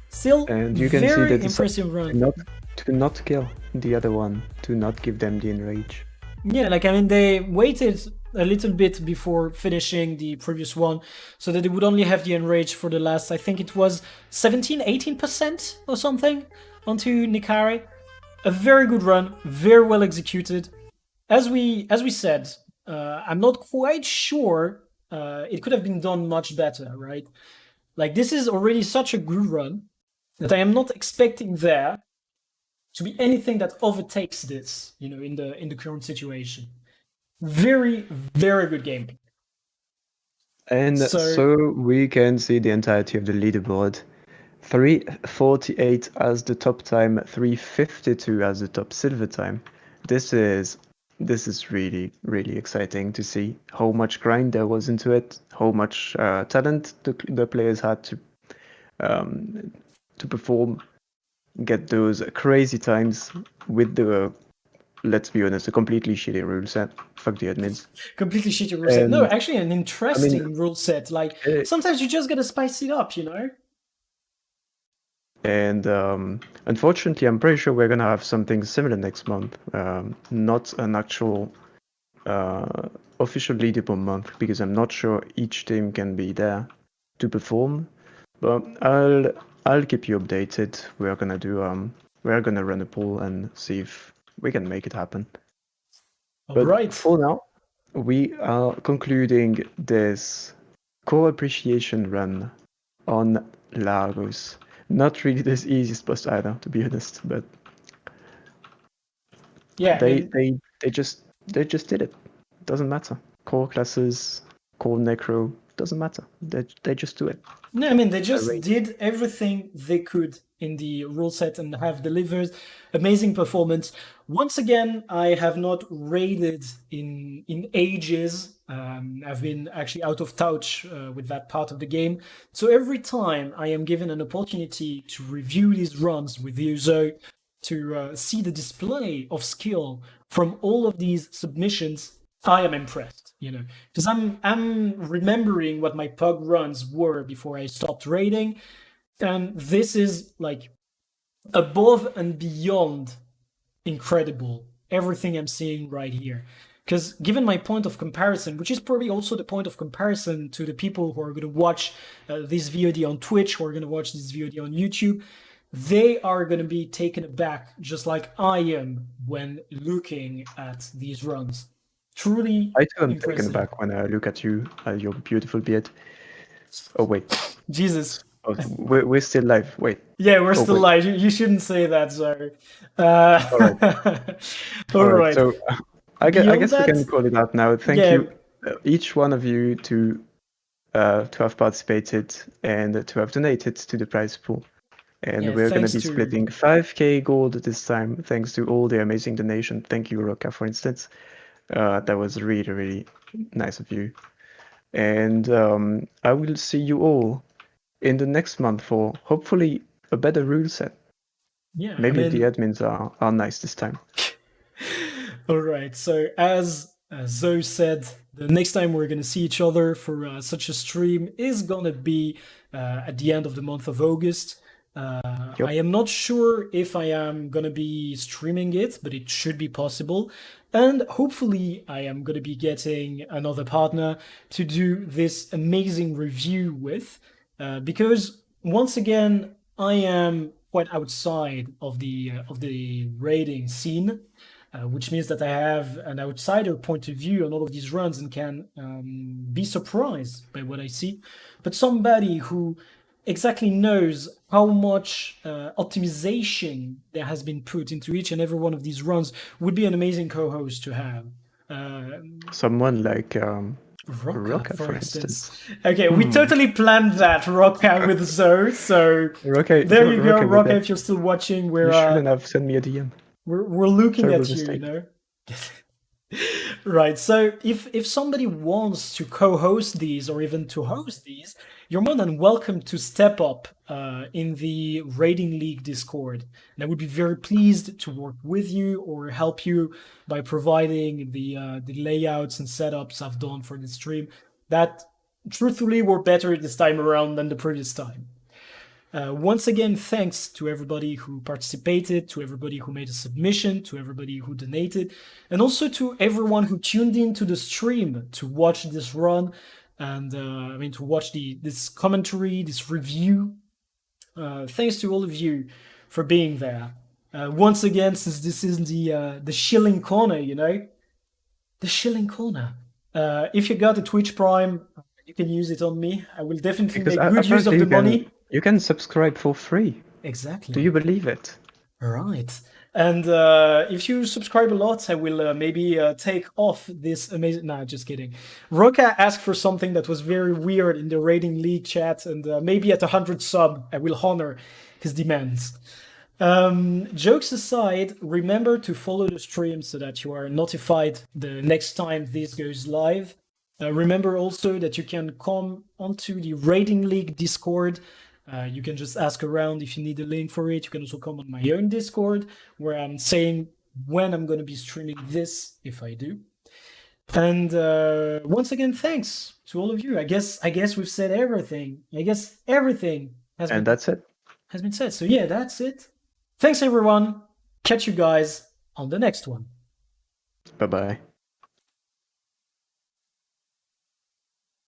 Speaker 1: Still,
Speaker 2: and you can
Speaker 1: very
Speaker 2: see that
Speaker 1: impressive run.
Speaker 2: To not kill the other one, to not give them the enrage.
Speaker 1: Yeah, like, I mean, they waited a little bit before finishing the previous one, so that they would only have the enrage for the last, I think it was 17-18% or something, onto Nikare. A very good run, very well executed. As we said, I'm not quite sure it could have been done much better, right? Like, this is already such a good run that I am not expecting there to be anything that overtakes this, you know, in the current situation. Very, very good gameplay.
Speaker 2: And
Speaker 1: So
Speaker 2: so we can see the entirety of the leaderboard. 3:48 as the top time, 3:52 as the top silver time. This is this is really really exciting to see how much grind there was into it, how much talent the players had um, to perform, get those crazy times with the let's be honest, a completely shitty rule set. Fuck the admins.
Speaker 1: completely shitty rule set. No,
Speaker 2: And
Speaker 1: actually, an
Speaker 2: I mean,
Speaker 1: interesting rule set. Like
Speaker 2: eh,
Speaker 1: sometimes you just gotta spice it up, you know.
Speaker 2: and unfortunately, I'm pretty sure we're gonna have something similar next month. Not an actual official leaderboard month because I'm not sure each team can be there to perform. But I'll keep you updated. We're gonna run a poll and see if we can make it happen.
Speaker 1: All
Speaker 2: But
Speaker 1: right.
Speaker 2: for now, we are concluding this core appreciation run on Largos. Not really the easiest boss either, to be honest, but
Speaker 1: Yeah, I
Speaker 2: they
Speaker 1: mean,
Speaker 2: they they just they just did it. Doesn't matter. Core classes, core necro, doesn't matter. They just do it.
Speaker 1: no, I mean they
Speaker 2: They're
Speaker 1: just
Speaker 2: great.
Speaker 1: did everything they could in the rule set and have delivered amazing performance. Once again, I have not raided in ages. I've been actually out of touch with that part of the game. So every time I am given an opportunity to review these runs with you, Zoe, to see the display of skill from all of these submissions, I am impressed, you know, because I'm remembering what my pug runs were before I stopped raiding, and this is like above and beyond incredible. Everything I'm seeing right here. Because given my point of comparison, which is probably also the point of comparison to the people who are going to watch this VOD on Twitch, who are going to watch this VOD on YouTube, they are going to be taken aback just like I am when looking at these runs. Truly
Speaker 2: I too am taken
Speaker 1: impressive.
Speaker 2: aback when I look at you, your beautiful beard. Oh wait,
Speaker 1: Jesus.
Speaker 2: oh, we're still live. Wait.
Speaker 1: Yeah, we're
Speaker 2: Oh
Speaker 1: still
Speaker 2: wait.
Speaker 1: live. You shouldn't say that, sorry.
Speaker 2: All right.
Speaker 1: All
Speaker 2: All right.
Speaker 1: right.
Speaker 2: So I
Speaker 1: Beyond
Speaker 2: guess we
Speaker 1: that,
Speaker 2: can call it out now. Thank
Speaker 1: yeah,
Speaker 2: you, each one of you, to have participated and to have donated to the prize pool. And
Speaker 1: yeah.
Speaker 2: we're going to
Speaker 1: Thanks
Speaker 2: be
Speaker 1: to
Speaker 2: splitting 5k gold this time, thanks to all the amazing donation. Thank you, Roka, for instance. That was really, really nice of you. And I will see you all in the next month for hopefully a better rule set.
Speaker 1: yeah. I
Speaker 2: Maybe the
Speaker 1: mean,
Speaker 2: admins are nice this time.
Speaker 1: all right. So as Zoe said, the next time we're gonna see each other for such a stream is gonna be at the end of the month of August. I
Speaker 2: Yep.
Speaker 1: am not sure if I am gonna be streaming it, but it should be possible. And hopefully, I am gonna be getting another partner to do this amazing review with, because once again, I am quite outside of the rating scene, which means that I have an outsider point of view on all of these runs and can be surprised by what I see. But somebody who exactly knows how much optimization there has been put into each and every one of these runs would be an amazing co-host to have. Uh,
Speaker 2: Someone like
Speaker 1: Roca,
Speaker 2: Roka,
Speaker 1: for
Speaker 2: for
Speaker 1: instance.
Speaker 2: instance.
Speaker 1: Okay, we totally planned that, Roca, with Zoe. So there you go,
Speaker 2: Roka,
Speaker 1: Roca. If you're still watching,
Speaker 2: you shouldn't have sent me a DM.
Speaker 1: we're looking
Speaker 2: Terrible
Speaker 1: at you. You
Speaker 2: mistake.
Speaker 1: know. Right. So if somebody wants to co-host these or even to host these, you're more than welcome to step up in the Rating League Discord. And I would be very pleased to work with you or help you by providing the layouts and setups I've done for the stream that truthfully were better this time around than the previous time. Once again, thanks to everybody who participated, to everybody who made a submission, to everybody who donated, and also to everyone who tuned into the stream to watch this run and I mean to watch this commentary, this review. Thanks to all of you for being there. Once again, since this is the shilling corner, you know, the shilling corner. If you got a Twitch Prime, you can use it on me. I will definitely
Speaker 2: Because
Speaker 1: make good use of
Speaker 2: apparently
Speaker 1: the money.
Speaker 2: you can subscribe for free. Do
Speaker 1: Exactly.
Speaker 2: you believe it?
Speaker 1: Right. And if you subscribe a lot, I will maybe take off this amazing. Nah, just kidding. Roka asked for something that was very weird in the Rating League chat, and maybe at 100 sub, I will honor his demands. Jokes aside, remember to follow the stream so that you are notified the next time this goes live. Remember also that you can come onto the Rating League Discord. You can just ask around if you need a link for it. You can also come on my own Discord where I'm saying when I'm going to be streaming this, if I do. And once again, thanks to all of you. I guess we've said everything. I guess everything has
Speaker 2: that's it.
Speaker 1: been said. So yeah, that's it. Thanks everyone. Catch you guys on the next one.
Speaker 2: Bye bye.